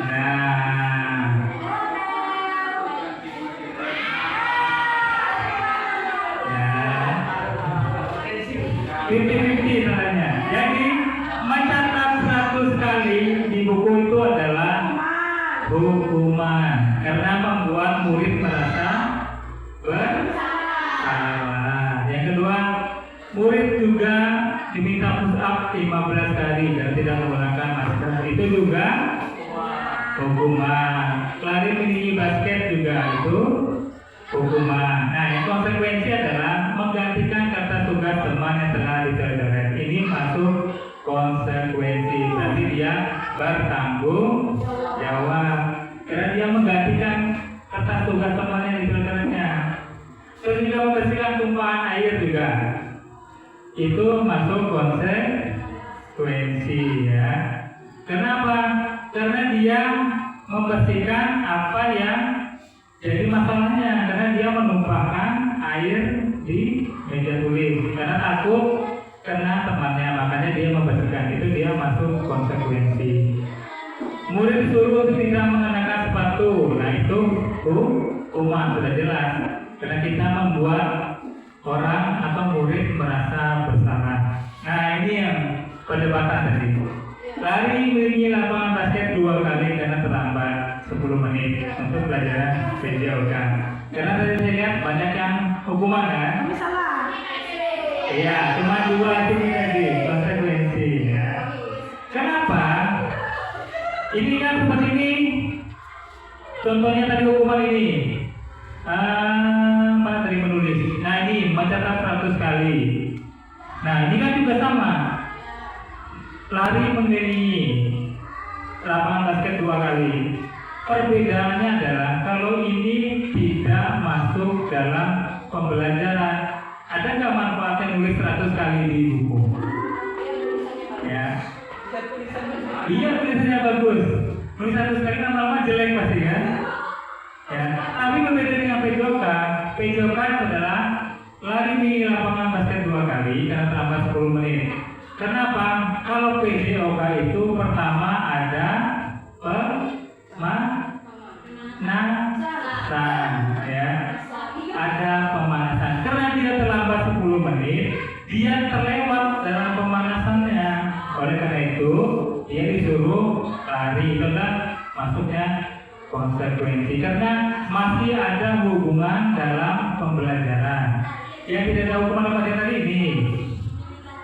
Nah, ya, 50-50 namanya. Jadi mencatat 100 kali di buku itu adalah hukuman karena membuat murid merasa bersalah. Yang kedua, murid juga diminta push up 15 kali dan tidak menggunakan masker. Itu juga hukuman. Lari mengelilingi basket juga itu hukuman. Nah, yang konsekuensi adalah menggantikan kertas tugas teman yang telah dicoret-coret. Ini masuk konsekuensi. Berarti dia bertanggung jawab karena dia menggantikan kertas tugas teman yang dicoret-coretnya. Terus juga membersihkan tumpahan air juga. Itu masuk konsekuensi ya. Kenapa? Karena dia membersihkan apa yang jadi masalahnya, karena dia menumpahkan air di meja tulis karena takut kena temannya, makanya dia membersihkan. Itu dia masuk konsekuensi. Murid disuruh untuk tidak mengenakan sepatu, nah itu hukuman sudah jelas, karena kita membuat orang atau murid merasa bersalah. Nah ini yang perdebatan tadi. Lari mengelilingi lapangan basket 2 kali karena terlambat 10 menit untuk pelajaran PJOK. Karena tadi saya lihat banyak yang hukuman kan? Salah. Iya, cuma 2 itu tadi konsekuensi. Ya. Kenapa? Ini kan seperti ini. Contohnya tadi hukuman ini. Mana tadi menulis? Nah ini mencatat 100 kali. Nah ini kan juga sama. Lari mengelilingi lapangan basket 2 kali. Perbedaannya adalah kalau ini tidak masuk dalam pembelajaran. Ada nggak manfaatnya nulis 100 kali di buku? Ya. Iya, tulisannya bagus. Nulis 100 kali lama-lama jelek pasti kan? Ya. Tapi berbeda dengan PJOK. PJOK adalah lari di lapangan basket 2 kali karena terlambat 10 menit. Kenapa? Kalau PJOK itu pertama ada pemanasan, ya, ada pemanasan. Karena dia terlambat 10 menit, dia terlewat dalam pemanasannya. Oleh karena itu, dia disuruh lari. Itu kan masuknya konsekuensi. Karena masih ada hubungan dalam pembelajaran. Yang tidak ada hubungan sama tadi ini.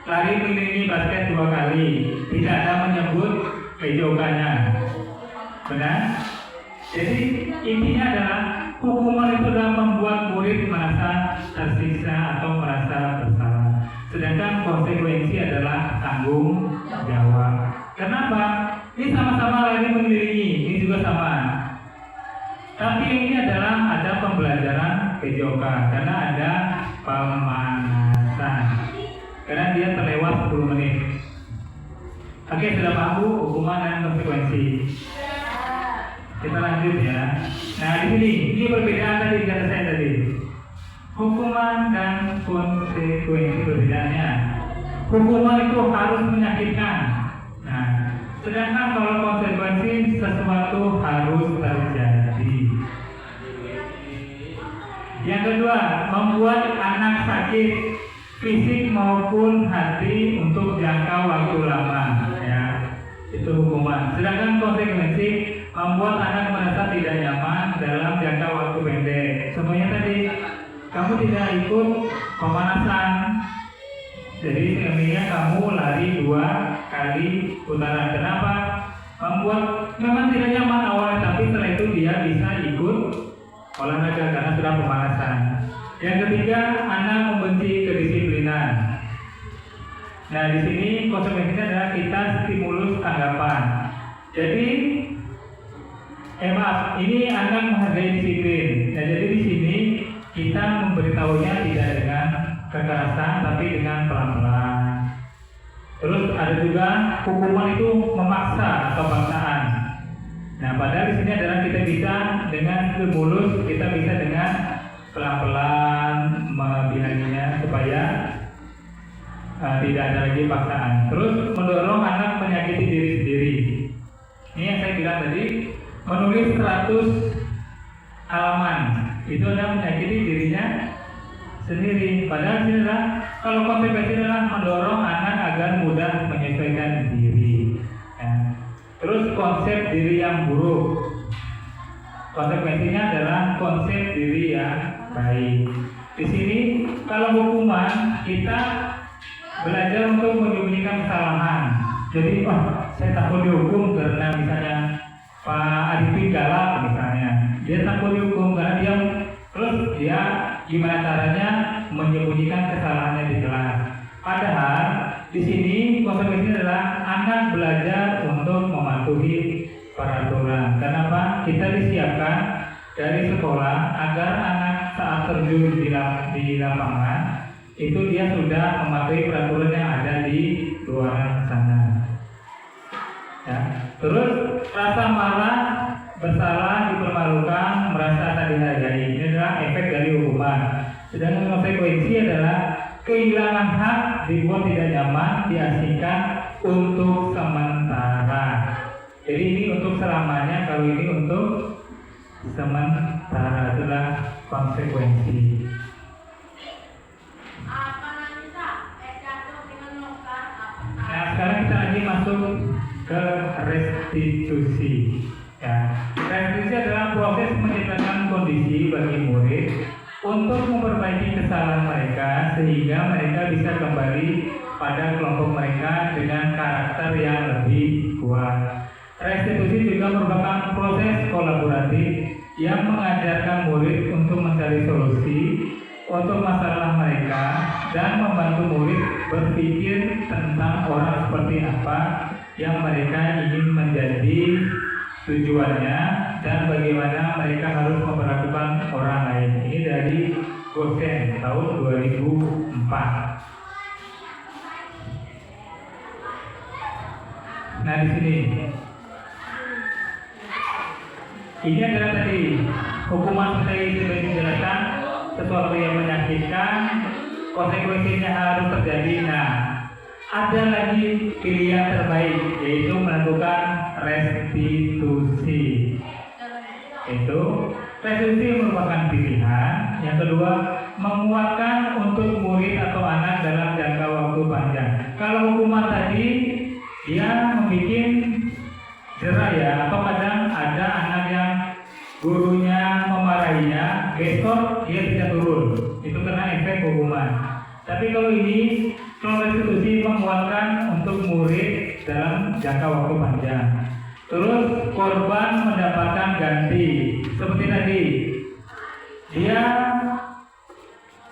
Lari mengelilingi basket 2 kali, tidak ada menyebut PJOK-nya. Benar? Jadi intinya adalah hukuman itu adalah membuat murid merasa tersiksa atau merasa bersalah. Sedangkan konsekuensi adalah tanggung jawab. Kenapa? Ini sama-sama lari mengelilingi, ini juga sama. Tapi ini adalah ada pembelajaran PJOK karena ada pemanasan. Karena dia terlewat 10 menit. Oke, sudah paham Bu, hukuman dan konsekuensi. Kita lanjut ya. Nah di sini, ini perbedaan tadi kata saya tadi. Hukuman dan konsekuensi perbedaannya. Hukuman itu harus menyakitkan. Nah, sedangkan kalau konsekuensi sesuatu harus terjadi. Yang kedua, membuat anak sakit fisik maupun hati untuk jangka waktu lama, ya, itu hukuman. Sedangkan konsekuensi membuat anak merasa tidak nyaman dalam jangka waktu pendek. Semuanya tadi, kamu tidak ikut pemanasan, jadi sebenarnya kamu lari 2 kali putaran. Kenapa? Membuat memang tidak nyaman awalnya, tapi setelah itu dia bisa ikut olahraga karena sudah pemanasan. Yang ketiga, anak membenci kedisiplinan. Nah, di sini konsekuensinya adalah kita stimulus tanggapan. Jadi, maaf, ini anak menghargai disiplin. Nah, jadi di sini kita memberitahunya tidak dengan kekerasan, tapi dengan pelan-pelan. Terus ada juga hukuman itu memaksa atau paksaan. Nah, padahal di sini adalah kita bisa dengan stimulus, kita bisa dengan pelan-pelan membilanginya supaya tidak ada lagi paksaan. Terus mendorong anak menyakiti diri sendiri. Ini yang saya bilang tadi, menulis 100 halaman itu adalah menyakiti dirinya sendiri. Padahal ini adalah, kalau konsekuensi adalah mendorong anak agar mudah menyesuaikan diri. Ya. Terus konsep diri yang buruk. Konsekuensinya adalah konsep diri yang baik. Di sini kalau hukuman kita belajar untuk menyembunyikan kesalahan. Jadi, saya takut dihukum karena misalnya Pak Aditya galak misalnya. Dia takut dihukum karena dia gimana caranya menyembunyikan kesalahannya di kelas. Padahal di sini konsekuensinya adalah anak belajar untuk mematuhi peraturan. Kenapa? Kita disiapkan dari sekolah agar anak saat terjun di lapangan itu dia sudah mematuhi peraturan yang ada di luar sana. Ya. Rasa marah, bersalah, dipermalukan, merasa tak dihargai. Ini adalah efek dari hukuman. Sedangkan konsekuensi adalah kehilangan hak, dibuat tidak nyaman, diasingkan untuk sementara. Jadi ini untuk selamanya, kalau ini untuk sementara, itulah konsekuensi. Nah, sekarang kita lagi masuk ke restitusi. Ya, restitusi adalah proses menciptakan kondisi bagi murid untuk memperbaiki kesalahan mereka sehingga mereka bisa kembali pada kelompok mereka dengan karakter yang lebih kuat. Restitusi juga merupakan proses kolaboratif yang mengajarkan murid untuk mencari solusi untuk masalah mereka dan membantu murid berpikir tentang orang seperti apa yang mereka ingin menjadi tujuannya dan bagaimana mereka harus memperlakukan orang lain. Ini dari Gosen tahun 2004. Nah, di sini ini adalah tadi hukuman seperti sudah dijelaskan, sesuatu yang menyakitkan, konsekuensinya harus terjadi. Nah, ada lagi pilihan terbaik, yaitu melakukan restitusi. Itu restitusi merupakan pilihan. Yang kedua, menguatkan untuk murid atau anak dalam jangka waktu panjang. Kalau hukuman tadi dia membuat jerah ya, atau kadang ada anak yang gurunya memarahinya, besok dia bisa turun. Itu karena efek hukuman. Tapi kalau ini, kalau restitusi menguatkan untuk murid dalam jangka waktu panjang. Terus korban mendapatkan ganti. Seperti tadi, dia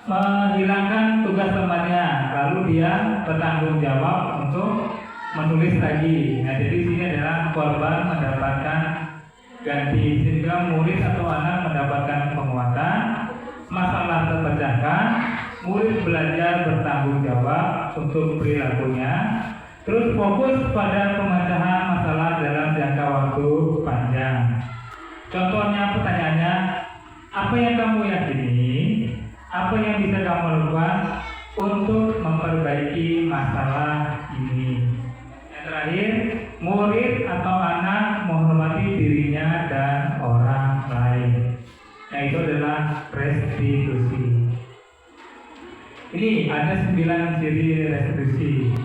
menghilangkan tugas temannya, lalu dia bertanggung jawab untuk menulis lagi. Nah, jadi sini adalah korban mendapatkan ganti, sehingga murid atau anak mendapatkan penguatan, masalah terpecahkan, murid belajar bertanggung jawab untuk perilakunya, terus fokus pada pemecahan masalah dalam jangka waktu panjang. Contohnya, pertanyaannya, apa yang kamu yakini, apa yang bisa kamu lakukan untuk memperbaiki masalah ini? Yang terakhir, murid atau anak menghormati dirinya dan orang lain. Nah, itu adalah restitusi. Ini ada 9 ciri restitusi.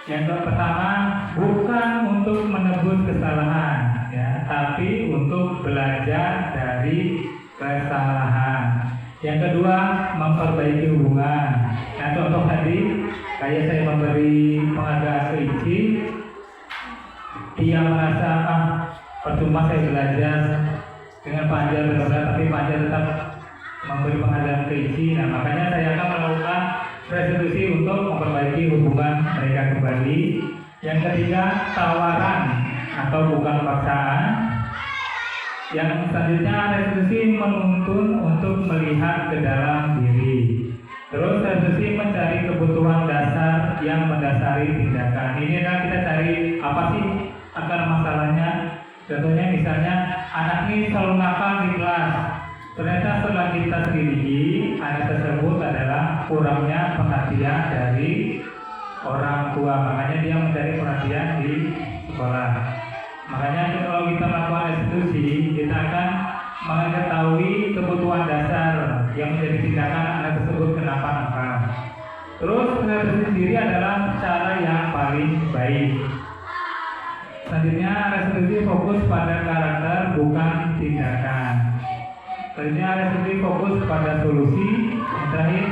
Yang pertama, bukan untuk menebus kesalahan, ya, tapi untuk belajar dari kesalahan. Yang kedua, memperbaiki hubungan. Nah, contoh tadi, kayak saya memberi penghargaan ke Ici, dia merasa percuma saya belajar dengan Pak Anjar benar-benar, tapi Pak Anjar tetap memberi penghargaan ke Ici. Nah, makanya saya akan melakukan restitusi untuk memperbaiki hubungan mereka kembali. Yang ketiga, tawaran atau bukan paksaan. Yang selanjutnya, restitusi menuntun untuk melihat ke dalam diri. Terus restitusi mencari kebutuhan dasar yang mendasari tindakan. Ini adalah kita cari apa sih akar masalahnya. Contohnya misalnya, anak ini selalu nakal di kelas. Ternyata setelah kita selidiki, anak tersebut adalah kurangnya perhatian dari orang tua. Makanya dia mencari perhatian di sekolah. Makanya kalau kita melakukan restitusi, kita akan mengetahui kebutuhan dasar yang menjadi tindakan anak tersebut kenapa nakal. Terus restitusi sendiri adalah cara yang paling baik. Selanjutnya, restitusi fokus pada karakter bukan tindakan. Selanjutnya, restitusi fokus pada solusi. Yang terakhir,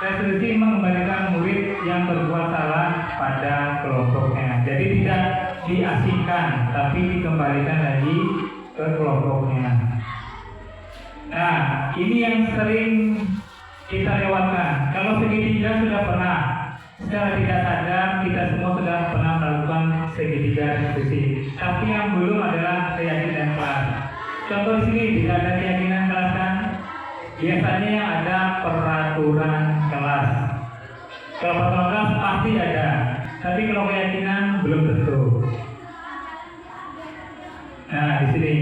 restitusi mengembalikan murid yang berbuat salah pada kelompoknya. Jadi tidak diasingkan, tapi dikembalikan lagi ke kelompoknya. Nah, ini yang sering kita lewatkan. Kalau segitiga sudah pernah, secara tidak sadar kita semua sudah pernah melakukan segitiga restitusi. Tapi yang belum adalah keyakinan kelas. Contoh di sini tidak ada keyakinan kelas kan? Biasanya yang ada peraturan kelas. Kalau peraturan kelas pasti ada, tapi kalau keyakinan belum tentu. Nah, di sini.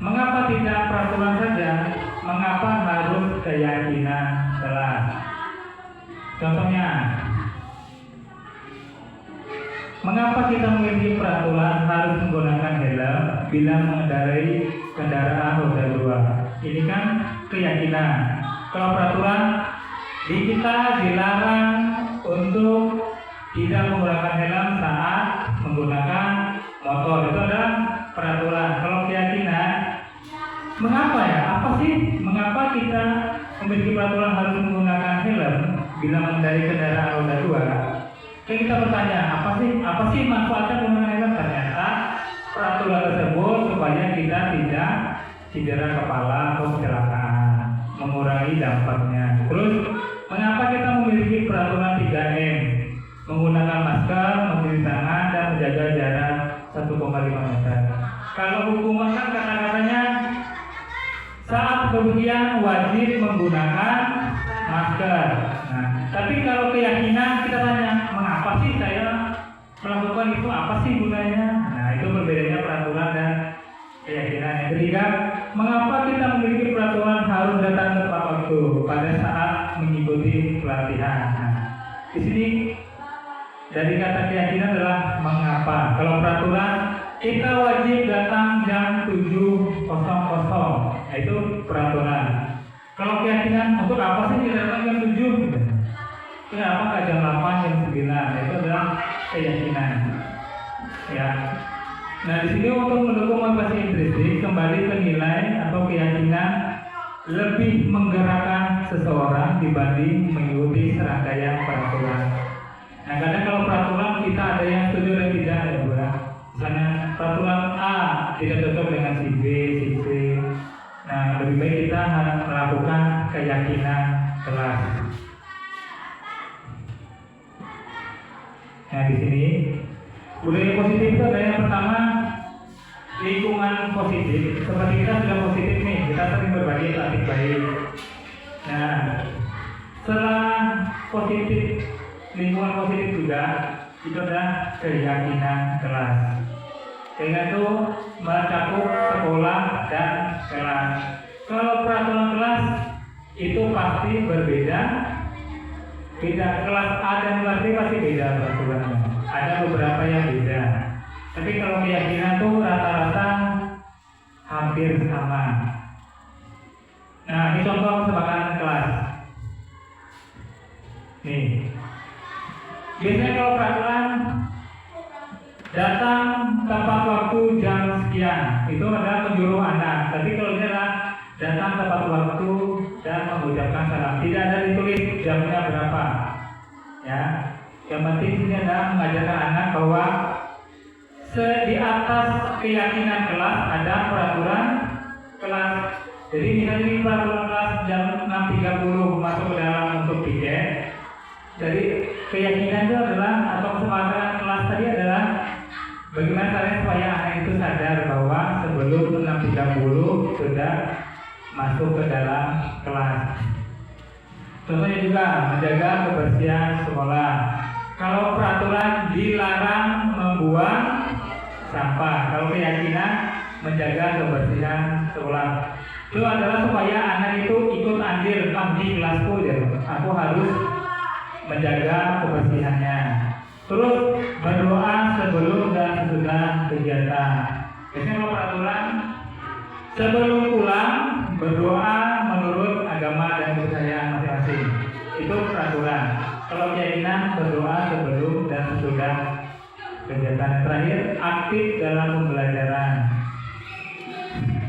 Mengapa tidak peraturan saja? Mengapa harus keyakinan kelas? Contohnya, mengapa kita memiliki peraturan harus menggunakan helm bila mengendarai kendaraan roda 2? Ini kan keyakinan. Kalau peraturan di kita dilarang untuk tidak menggunakan helm saat menggunakan motor, itu adalah peraturan. Kalau keyakinan, mengapa ya? Apa sih? Mengapa kita memiliki peraturan harus menggunakan helm bila mengendarai kendaraan roda 2? Jadi kita bertanya, apa sih manfaatnya menggunakan helm? Ternyata peraturan tersebut supaya kita tidak cedera kepala atau kecelakaan, mengurangi dampaknya. Terus, mengapa kita memiliki peraturan 3M? Menggunakan masker, mencuci tangan, dan menjaga jarak 1,5 meter. Kalau hukuman kan kata-katanya saat bepergian wajib menggunakan masker. Nah, tapi kalau keyakinan kita tanya, mengapa sih saya melakukan itu? Apa sih gunanya? Nah, itu berbedanya peraturan dan keyakinan. Yang ketiga, mengapa kita memiliki peraturan harus datang tepat waktu pada saat mengikuti pelatihan? Nah, di sini dari kata keyakinan adalah mengapa. Kalau peraturan kita wajib datang jam 7.00, nah, itu peraturan. Kalau keyakinan, untuk apa sih kita datang jam 7? Kenapa nggak jam 8, jam 9? Nah, itu adalah keyakinan. Ya. Nah, di sini untuk mendukung motivasi intrinsik, kembali ke nilai atau keyakinan lebih menggerakkan seseorang dibanding mengikuti serangkaian peraturan. Nah, kadang kalau peraturan kita ada yang setuju dan tidak, ya Bu. Misalnya peraturan A tidak cocok dengan si B, si C. Nah, lebih baik kita harus melakukan keyakinan kelas. Nah, di sini budaya positif itu ada yang pertama, lingkungan positif. Seperti kita sudah positif nih, kita sering berbagi praktik baik. Nah, setelah positif, lingkungan positif juga itu adalah keyakinan kelas. Keyakinan itu mencakup sekolah dan kelas. Kalau peraturan kelas itu pasti berbeda. Kelas A dan kelas B pasti beda peraturannya. Ada beberapa yang beda. Tapi kalau keyakinan itu rata-rata hampir sama. Nah, ini contoh kesepakatan kelas. Nih. Biasanya kalau peraturan datang tepat waktu jam sekian, itu adalah menyuruh anak. Tapi kalau ini adalah datang tepat waktu dan mengucapkan salam. Tidak ada ditulis jamnya berapa. Ya, yang penting ini adalah mengajarkan anak bahwa di atas keyakinan kelas ada peraturan kelas. Jadi misalnya ini peraturan kelas jam 6.30 masuk ke dalam untuk tiket. Jadi keyakinan itu adalah atau kesepakatan kelas tadi adalah bagaimana caranya supaya anak itu sadar bahwa sebelum 6.30 sudah masuk ke dalam kelas. Contohnya juga menjaga kebersihan sekolah. Kalau peraturan dilarang membuang sampah, kalau keyakinan menjaga kebersihan sekolah. Itu adalah supaya anak itu ikut andil di kelasku, ya. Aku harus menjaga kebersihannya. Terus berdoa sebelum dan sesudah kegiatan. Biasanya kalau peraturan sebelum pulang berdoa menurut agama dan kepercayaan masing-masing. Itu peraturan. Kalau keyakinan berdoa sebelum dan sesudah kegiatan. Terakhir, aktif dalam pembelajaran.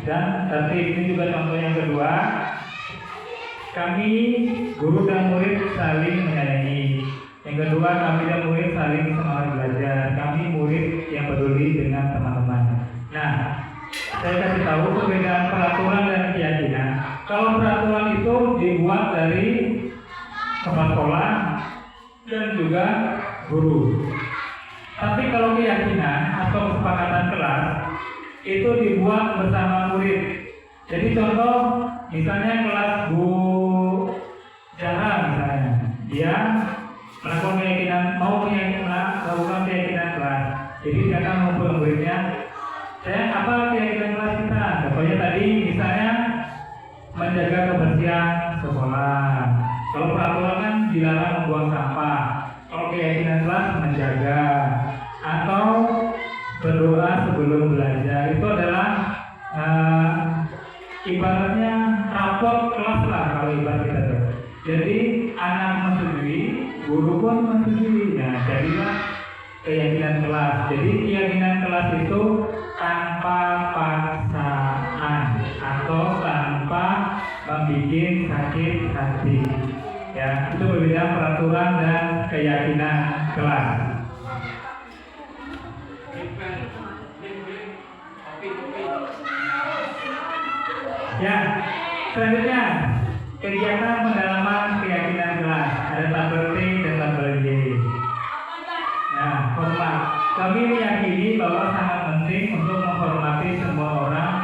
Dan tertib, ini juga contoh yang kedua. Kami guru dan murid saling menyayangi. Yang kedua, kami dan murid saling semangat belajar. Kami murid yang peduli dengan teman-teman. Nah, saya kasih tahu perbedaan peraturan dan keyakinan. Kalau peraturan itu dibuat dari kepala sekolah dan juga guru. Tapi kalau keyakinan atau kesepakatan kelas itu dibuat bersama murid. Jadi contoh, misalnya kelas Bu Jara misalnya, dia melakukan keyakinan, melakukan keyakinan kelas. Jadi dia akan mengumpulkan muridnya Apa keyakinan kelas kita? Contohnya tadi misalnya menjaga kebersihan sekolah. Kalau peraturan kan dilarang membuang sampah. Kalau keyakinan kelas menjaga atau berdoa sebelum belajar itu adalah ibaratnya raport kelas lah kalau ibarat kita tuh. Jadi anak menyetujui, guru pun menyetujui. Nah, jadilah keyakinan kelas. Jadi keyakinan kelas itu tanpa paksaan atau tanpa membuat sakit hati. Ya, itu berbeda peraturan dan keyakinan kelas. Ya, selanjutnya kegiatan pendalaman keyakinan kelas. Ada tabel T dan tabel Y. Nah, hormat. Kami meyakini bahwa sangat penting untuk menghormati semua orang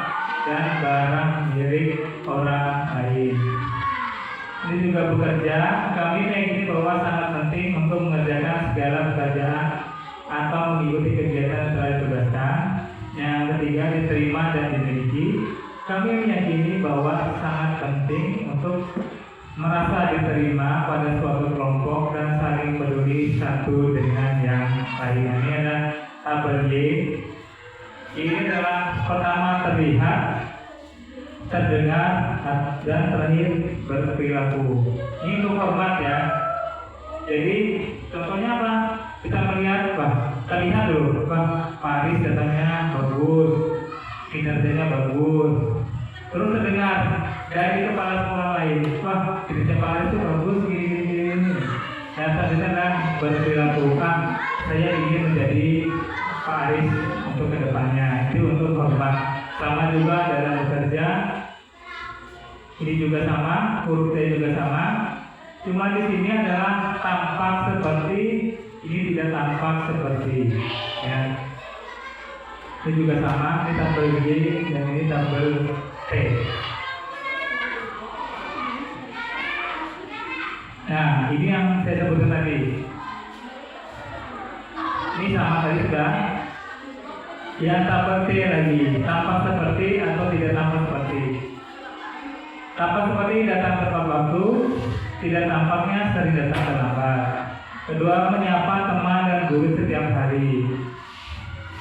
dan barang milik orang lain. Ini juga bekerja. Kami meyakini bahwa sangat penting untuk mengerjakan segala pekerjaan atau mengikuti kegiatan yang telah ditugaskan. Yang ketiga, diterima dan dimiliki. Kami meyakini bahwa sangat penting untuk merasa diterima pada suatu kelompok dan saling peduli satu dengan yang lain. Ini adalah tabel Y. Ini adalah pertama terlihat, terdengar, dan terakhir berperilaku. Ini untuk hormat ya. Jadi contohnya apa? Kita melihat, terlihat dulu, Paris datangnya bagus, kinerjanya bagus. Terus terdengar dari kepala sekolah lain, kinerja Paris itu bagus gini. Dan selanjutnya kan berperilaku, saya ingin menjadi Paris untuk kedepannya. Itu untuk hormat. Sama juga dalam bekerja. Ini juga sama, huruf T juga sama. Cuma di sini adalah tampak seperti, ini tidak tampak seperti. Ya. Ini juga sama, ini tabel Y dan ini tabel T. Nah, ini yang saya sebutkan tadi. Ini sama tadi sudah. Yang tabel T lagi, tampak seperti atau tidak tampak seperti. Tampak seperti datang tepat waktu, tidak tampaknya sering datang terlambat. Kedua, menyapa teman dan guru setiap hari.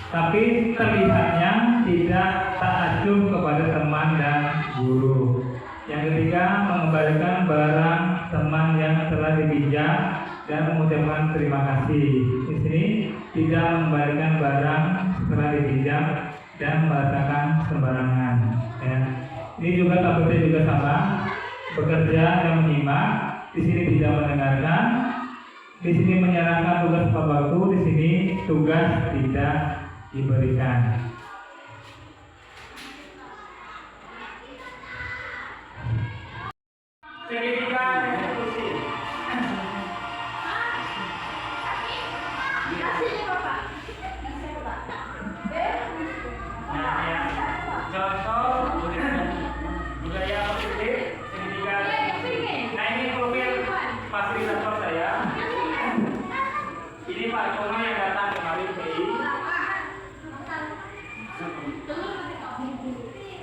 Tapi terlihatnya tidak ta'acuh kepada teman dan guru. Yang ketiga, mengembalikan barang teman yang telah dipinjam dan mengucapkan terima kasih. Di sini tidak mengembalikan barang setelah dipinjam dan mengatakan sembarangan. Ya. Ini juga tabelnya juga sama. Bekerja dan menyimak. Di sini tidak mendengarkan. Di sini menyerahkan tugas tepat waktu. Di sini tugas tidak diberikan. Segitiga eksekusi. Nah, ya. Contoh budaya positif segitiga eksekusi. Nah, ini profil fasilitator saya. Ini Pak Cuma yang datang kemarin PI.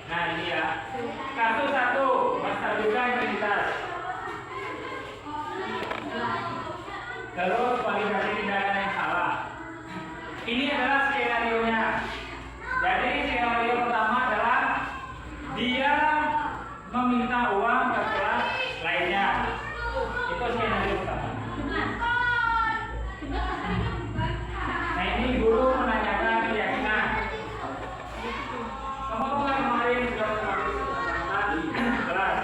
Nah, ini ya. Kasus 1, menstabilkan identitas. Terus kualifikasi tindakan yang salah. Ini adalah skenario-nya. Jadi skenario pertama adalah dia meminta uang ke kelas lainnya. Itu skenario pertama. Nah, ini guru menanyakan keyakinan. Kamu kemarin sudah kelas.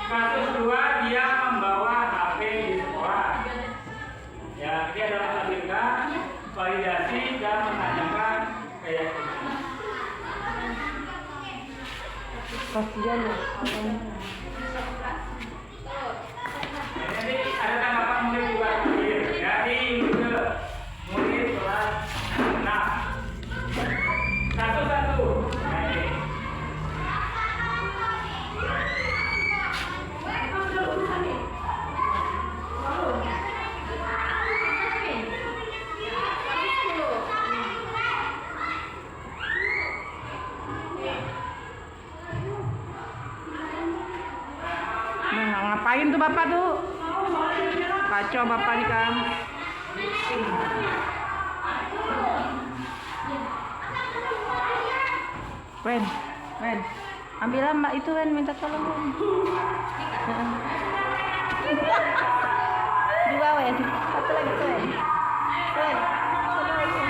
Kasus 2, dia membawa HP di sekolah. Ya, dia adalah menampilkan validasi dan menanyakan keyakinan. Kasihan ya. Jadi ada tanggapan murid juga hadir. Dari murid kelas 6. Kasus 1. Nah, ini. bantu bapak tuh. Kacau bapak nih kan. Wen, ambillah mbak itu Wen, minta tolong Wen. Dua Wen, satu lagi tuh Wen. Wen, satu lagi.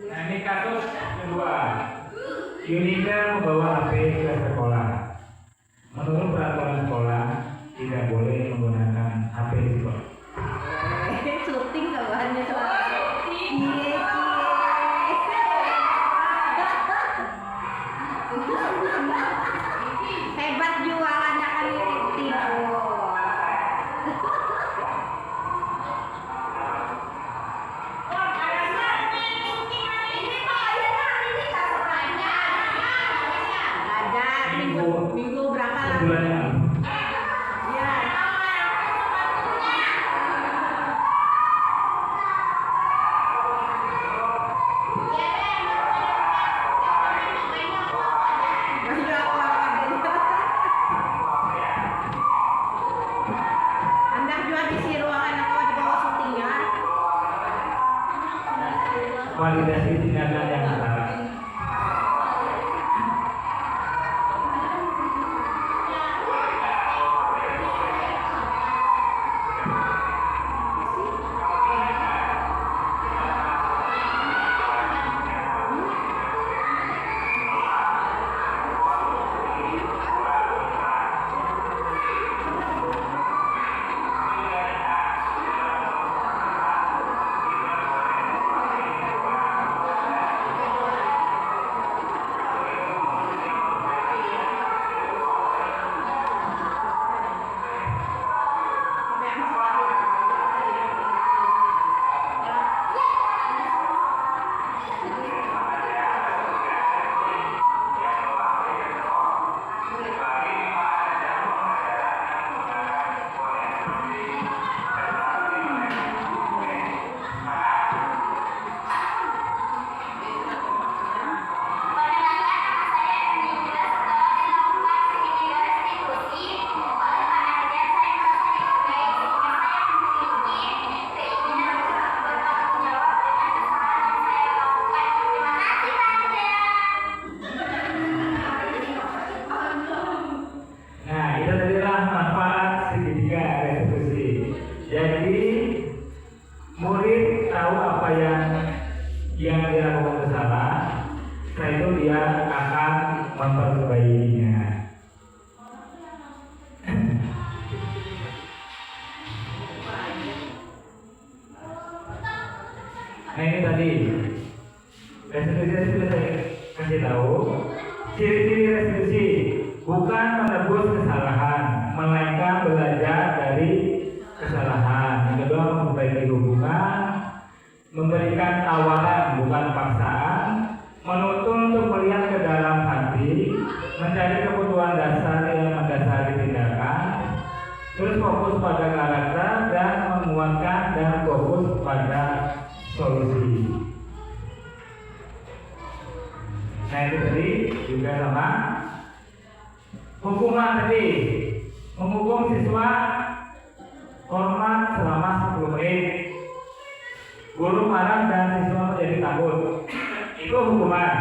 Nah, ini kasus kedua. Yunika membawa HP ke sekolah. Menurut peraturan sekolah, tidak boleh menggunakan HP di sekolah. Syuting kawannya hebat jualannya kan tipu. Ada minggu berapa lah? Sebulan yang lalu. Ya. Anda jual di si ruangan apa di bawah syutingnya? Validasi tindakan yang salah. Nah, itu adalah manfaat segitiga restitusi. Jadi, murid tahu apa yang dilakukan itu salah. Setelah itu dia akan memperbaikinya. Nah, ini tadi restitusi sudah saya kasih tahu. Ciri-ciri restitusi bukan menebus kesalahan, melainkan belajar dari kesalahan. Yang kedua, memperbaiki hubungan, memberikan tawaran bukan paksaan, menuntun untuk melihat ke dalam hati, mencari kebutuhan dasar yang mendasari tindakan, terus fokus pada karakter dan menguatkan dan fokus pada solusi. Nah itu tadi juga sama hukuman tadi, menghukum siswa hormat selama 10 menit, guru marah dan siswa menjadi takut, itu hukuman.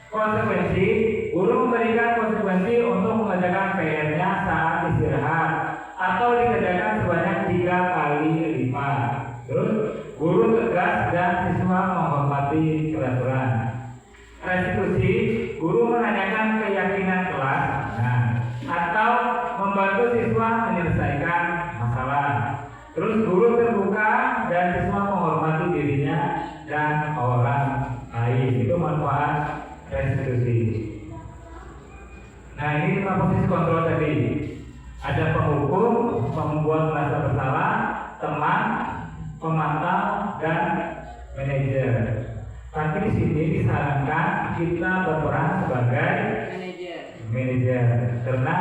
Konsekuensi, guru memberikan konsekuensi untuk mengerjakan PR-nya saat istirahat atau dikerjakan sebanyak 3 kali lipat. Terus guru tegas dan siswa menghormati peraturan. Restitusi, guru menanyakan keyakinan kelas, atau membantu siswa menyelesaikan masalah. Terus guru terbuka dan siswa menghormati dirinya dan orang lain. Itu manfaat restitusi. Nah ini 5 posisi kontrol tadi. Ada penghukum, pembuat merasa bersalah, teman, pemantau, dan manajer. Tapi di sini disarankan kita berperan sebagai manajer. Karena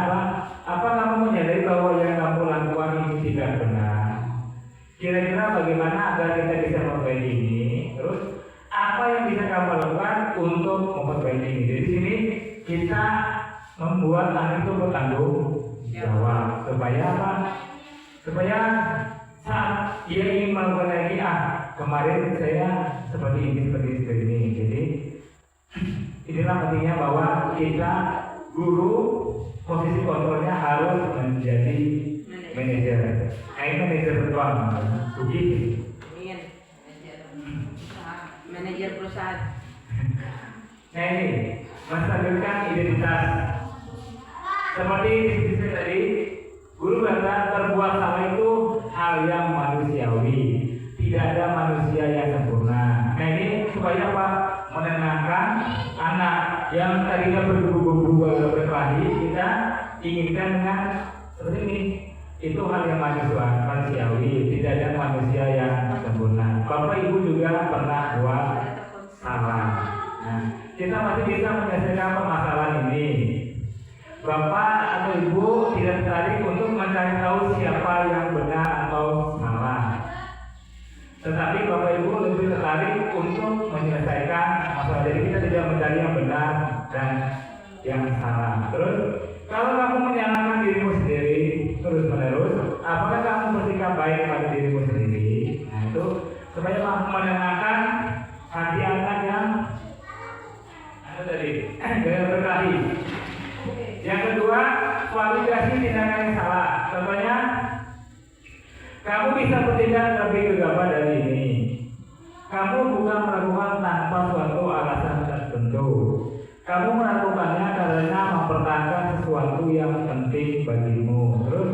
apa kamu menyadari bahwa yang kamu lakukan ini tidak benar? Kira-kira bagaimana agar kita bisa memperbaiki ini? Terus apa yang bisa kamu lakukan untuk memperbaiki ini? Jadi sini kita membuat anak itu bertanggung jawab. Supaya apa? Supaya saat dia ingin melakukan lagi, kemarin saya seperti ini. Jadi inilah pentingnya bahwa kita guru posisi kontrolnya harus menjadi manajer. Ini manajer bertuang, begitu. Manajer perusahaan. Nah ini menstabilkan identitas. Seperti disebut tadi, guru berkata terbuat salah itu hal yang manusiawi. Tidak ada manusia yang sempurna. Nah ini supaya apa? Menenangkan anak yang tadinya bergubu-gubu berkelahi, kita inginkan dengan seperti ini. Itu hal yang manusiawi. Tidak ada manusia yang sempurna. Bapak Ibu juga pernah buat salah. Nah, kita masih bisa menyelesaikan permasalahan ini. Bapak atau Ibu tidak tertarik untuk mencari tahu siapa yang benar atau salah. Tetapi Bapak Ibu lebih tertarik untuk menyelesaikan masalah. Jadi kita tidak mencari yang benar dan yang salah. Terus kalau kamu menyalahkan dirimu sendiri terus menerus, apakah kamu bersikap baik pada dirimu sendiri? Nah itu supaya kamu menenangkan hati anak yang gaya berkelahi. Yang kedua, validasi tindakan yang salah. Contohnya, kamu bisa bertindak lebih gegabah dari ini. Kamu bukan melakukan tanpa suatu alasan tertentu. Kamu melakukannya karena mempertahankan sesuatu yang penting bagimu. Terus,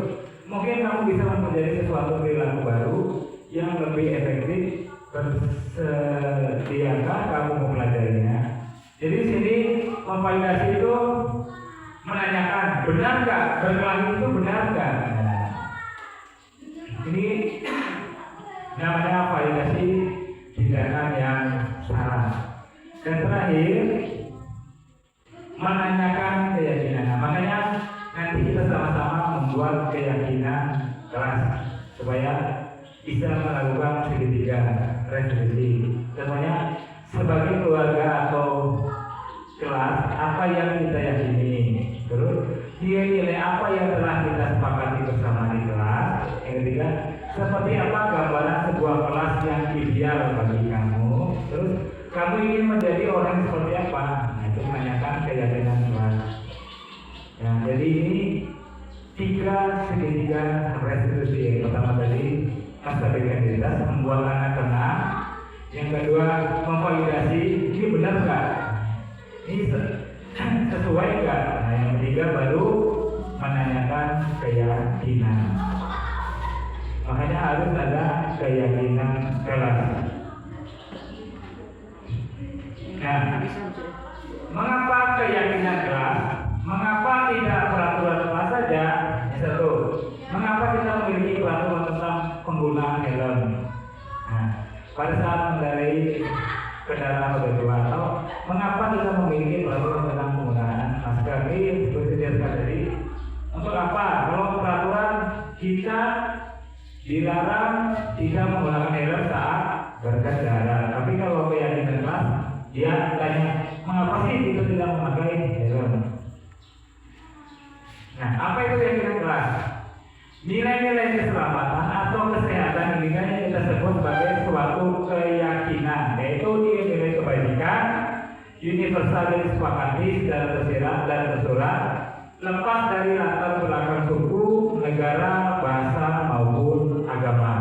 mungkin kamu bisa menjadi sesuatu perilaku baru yang lebih efektif bersediakah kamu mempelajarinya. Jadi di sini memvalidasi itu menanyakan benar nggak berkelahi itu benar nggak. Ini namanya validasi tindakan yang salah. Dan terakhir menanyakan keyakinan. Nah, makanya nanti kita sama-sama membuat keyakinan kelas supaya bisa melakukan segitiga restitusi. Contohnya sebagai keluarga atau kelas, apa yang kita yakini, terus nilai-nilai apa yang telah kita sepakati bersama di kelas. Yang ketiga, seperti apa gambaran sebuah kelas yang ideal bagi kamu. Terus kamu ingin menjadi orang seperti apa? Nah, itu menanyakan keyakinan kelas. Ya, jadi ini 3 segitiga restitusi. Yang pertama tadi menstabilkan identitas, membuat anak tenang. Yang kedua, memvalidasi ini benar nggak? Ini sesuai nggak? Nah, yang ketiga baru menanyakan keyakinan. Makanya harus ada keyakinan kelas. Nah, mengapa keyakinan kelas? Mengapa tidak pada saat mengendarai kendaraan roda dua, atau mengapa kita memiliki peraturan tentang penggunaan masker ini seperti dia tadi? Untuk apa? Kalau peraturan kita dilarang tidak menggunakan helm saat berkendara, tapi kalau keyakinan kelas dia tanya mengapa sih kita tidak memakai helm? Nah, apa itu keyakinan kelas? Nilai-nilai keselamatan atau kesehatan ini yang kita sebut sebagai suatu keyakinan, yaitu nilai kebajikan universal yang disepakati secara tersirat dan tersurat, lepas dari latar belakang suku, negara, bahasa maupun agama.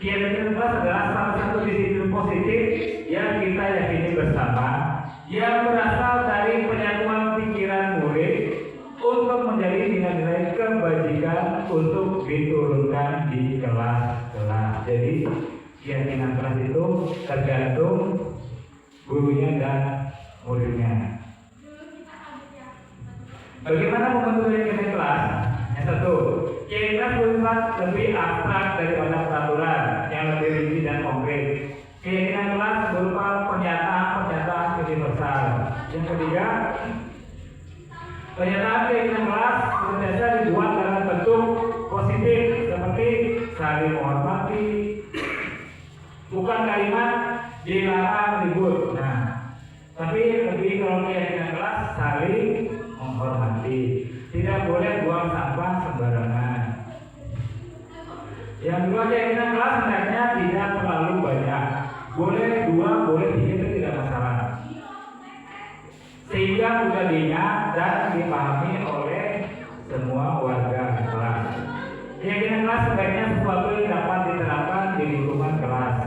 Keyakinan kelas adalah salah satu disiplin positif yang kita yakini bersama, yang berasal dari penyatuan pikiran murid untuk menjadi nilai-nilai kebajikan untuk diturunkan di kelas-kelas. Jadi keyakinan kelas itu tergantung gurunya dan muridnya. Bagaimana membentuk keyakinan kelas? Yang satu, keyakinan bersifat lebih abstrak daripada peraturan yang lebih rinci dan konkret. Keyakinan kelas berupa pernyataan universal. Yang ketiga, pernyataan keyakinan kelas senantiasa dibuat dalam bentuk positif seperti saling menghormati, bukan kalimat dilarang ribut. Nah, tapi lebih kalau keyakinan kelas saling menghormati, tidak boleh buang sampah sembarangan. Yang dua, keyakinan kelas hendaknya tidak terlalu banyak, boleh 2, boleh 3 itu tidak masalah, sehingga mudah diingat dan dipahami oleh semua warga kelas. Keyakinan kelas sebaiknya sesuatu yang dapat diterapkan di lingkungan kelas.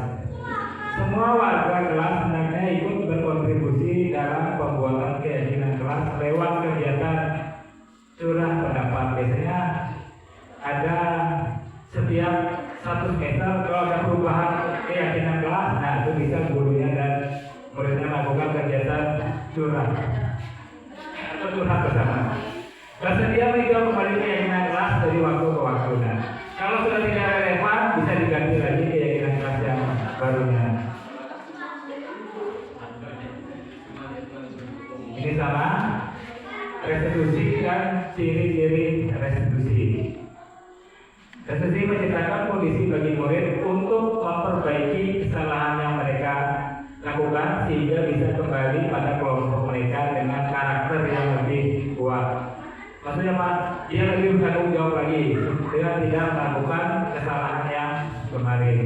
Semua warga kelas hendaknya ikut berkontribusi dalam pembuatan keyakinan kelas lewat kegiatan curah pendapat. Biasanya ada setiap 1 semester kalau ada perubahan keyakinan kelas, nah itu bisa gurunya dan muridnya melakukan kegiatan curhat atau curhat bersama. Bersedia menjawab kembali keyakinan kelas dari waktu ke waktu. Nah, kalau sudah tidak relevan bisa diganti lagi keyakinan kelas yang barunya. Ini sama restitusi dan ciri-ciri restitusi. Restitusi menciptakan kondisi bagi murid untuk memperbaiki kesalahan yang mereka lakukan sehingga bisa kembali pada kelompok mereka dengan karakter yang lebih kuat. Maksudnya Pak, dia lebih bertanggung jawab lagi, dia tidak melakukan kesalahan yang kemarin.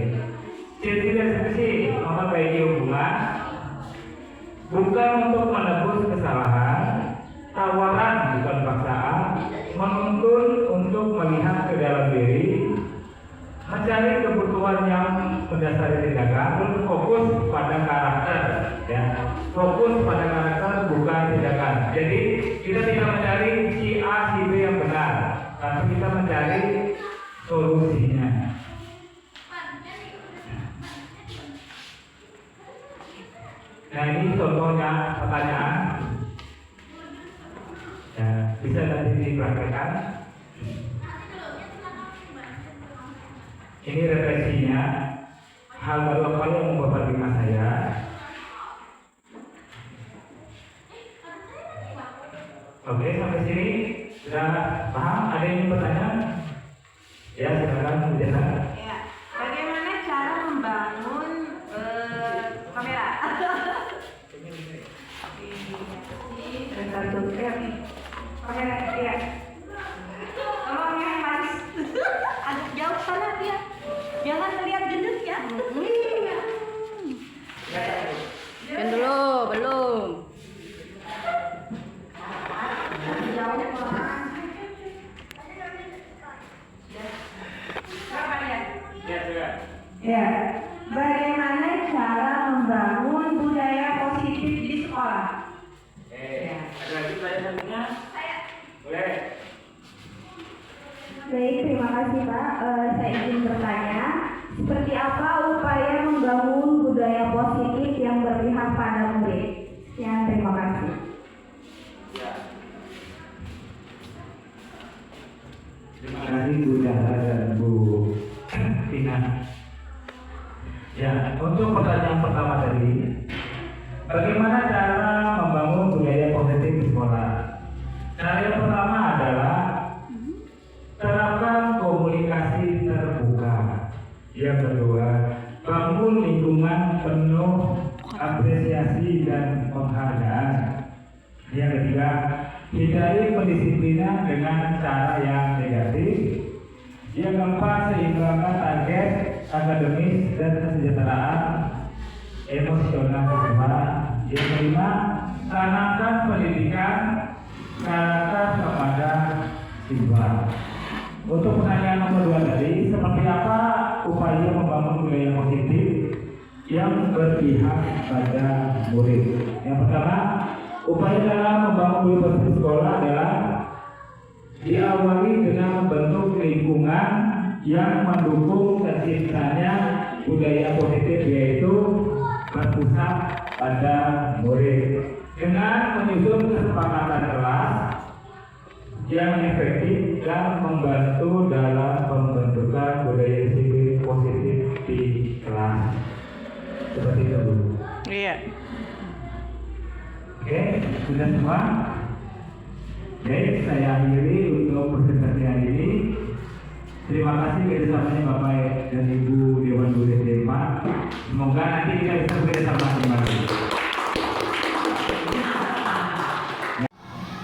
Ciri-ciri restitusi memperbaiki hubungan, bukan untuk menebus kesalahan, tawaran bukan paksaan, menuntun untuk melihat ke dalam diri, mencari kebutuhan yang mendasari tindakan, terus fokus pada karakter, ya, fokus pada karakter bukan tindakan. Jadi kita tidak mencari si A, si B yang benar, tapi kita mencari solusinya. Nah ini contohnya pertanyaan, ya, bisa nanti dipraktekkan. Ini refleksinya, hal baru apa yang membuat pertimbangan saya. Oke, sampai sini sudah paham? Ada yang ingin bertanya? Ya, silakan Bu Jana. Ya, bagaimana cara membangun kamera? Kamera, ya. Tolong ya, Mas. Agak jauh sana dia. Jangan lihat gendut ya. Belum. Ya, bagaimana cara membangun budaya positif di sekolah? Ada lagi pertanyaannya? Boleh. Baik, terima kasih Pak. Saya ingin bertanya, seperti apa upaya membangun budaya positif yang berpihak pada murid? Ya, terima kasih. Ya. Terima kasih Bu Jana dan Bu Tina. Ya, untuk Bagaimana cara membangun budaya positif di sekolah? Cara yang pertama adalah terapkan komunikasi terbuka. Yang kedua, bangun lingkungan penuh apresiasi dan penghargaan. Yang ketiga, hindari pendisiplinan dengan cara yang negatif. Yang keempat, seimbangkan target akademis dan kesejahteraan emosional siswa. Yang kelima, tanamkan pendidikan karakter kepada siswa. Untuk pertanyaan nomor 2 tadi, seperti apa upaya membangun budaya positif yang berpihak pada murid? Yang pertama, upaya dalam membangun budaya positif sekolah adalah diawali dengan membentuk lingkungan yang mendukung terciptanya budaya positif, yaitu berpusat pada murid dengan menyusun kesepakatan kelas yang efektif dan membantu dalam pembentukan budaya sipil positif di kelas. Seperti itu, Bu. Iya. Oke, sudah semua? Baik, saya akhiri untuk presentasi hari ini. Terima kasih kerjasamanya Bapak dan Ibu Dewan Guru SMA. Semoga nanti kita bisa bekerjasama kembali.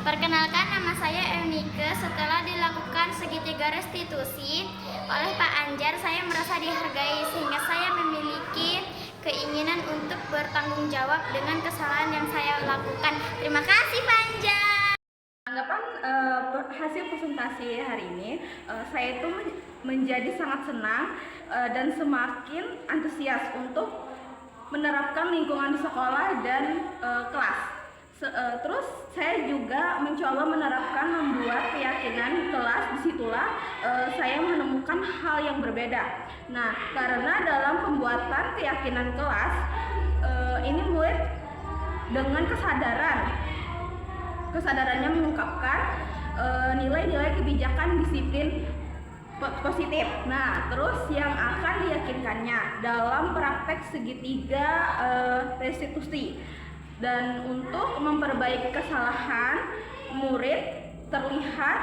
Perkenalkan, nama saya Eunike. Setelah dilakukan segitiga restitusi oleh Pak Anjar, saya merasa dihargai sehingga saya memiliki keinginan untuk bertanggung jawab dengan kesalahan yang saya lakukan. Terima kasih Pak Anjar. Anggapan hasil presentasi hari ini, saya itu menjadi sangat senang dan semakin antusias untuk menerapkan lingkungan di sekolah dan kelas. Terus saya juga mencoba menerapkan membuat keyakinan kelas. Disitulah saya menemukan hal yang berbeda. Nah, karena dalam pembuatan keyakinan kelas ini murid dengan kesadarannya mengungkapkan nilai-nilai kebijakan disiplin positif. Nah, terus yang akan diyakinkannya dalam praktek segitiga restitusi. Dan untuk memperbaiki kesalahan, murid terlihat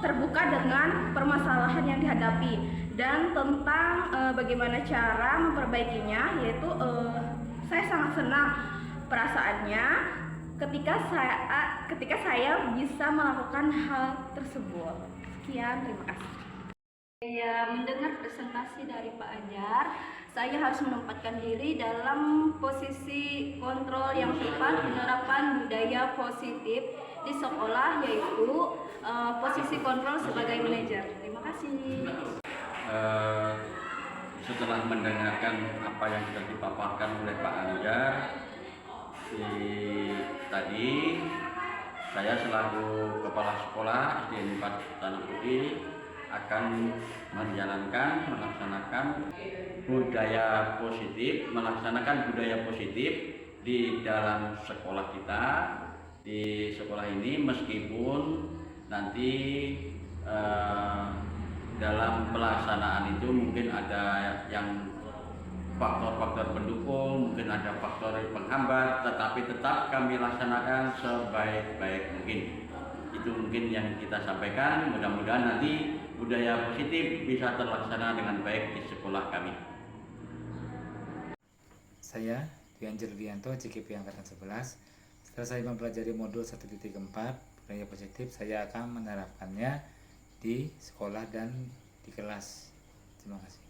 terbuka dengan permasalahan yang dihadapi dan tentang bagaimana cara memperbaikinya, yaitu saya sangat senang perasaannya ketika saya bisa melakukan hal tersebut. Sekian, terima kasih. Saya mendengar presentasi dari Pak Anjar, saya harus menempatkan diri dalam posisi kontrol yang tepat penerapan budaya positif di sekolah, yaitu posisi kontrol sebagai manajer. Terima kasih. Setelah mendengarkan apa yang sudah dipaparkan oleh Pak Anjar tadi, saya selaku kepala sekolah SD 4 Tanah Putih akan melaksanakan budaya positif di dalam sekolah kita. Di sekolah ini, meskipun nanti dalam pelaksanaan itu mungkin ada yang faktor-faktor pendukung, mungkin ada faktor penghambat, tetapi tetap kami laksanakan sebaik-baik mungkin. Itu mungkin yang kita sampaikan. Mudah-mudahan nanti budaya positif bisa terlaksana dengan baik di sekolah kami. Saya Dian Jerdianto, CGP Angkatan 11. Setelah saya mempelajari modul 1.4 budaya positif, saya akan menerapkannya di sekolah dan di kelas. Terima kasih.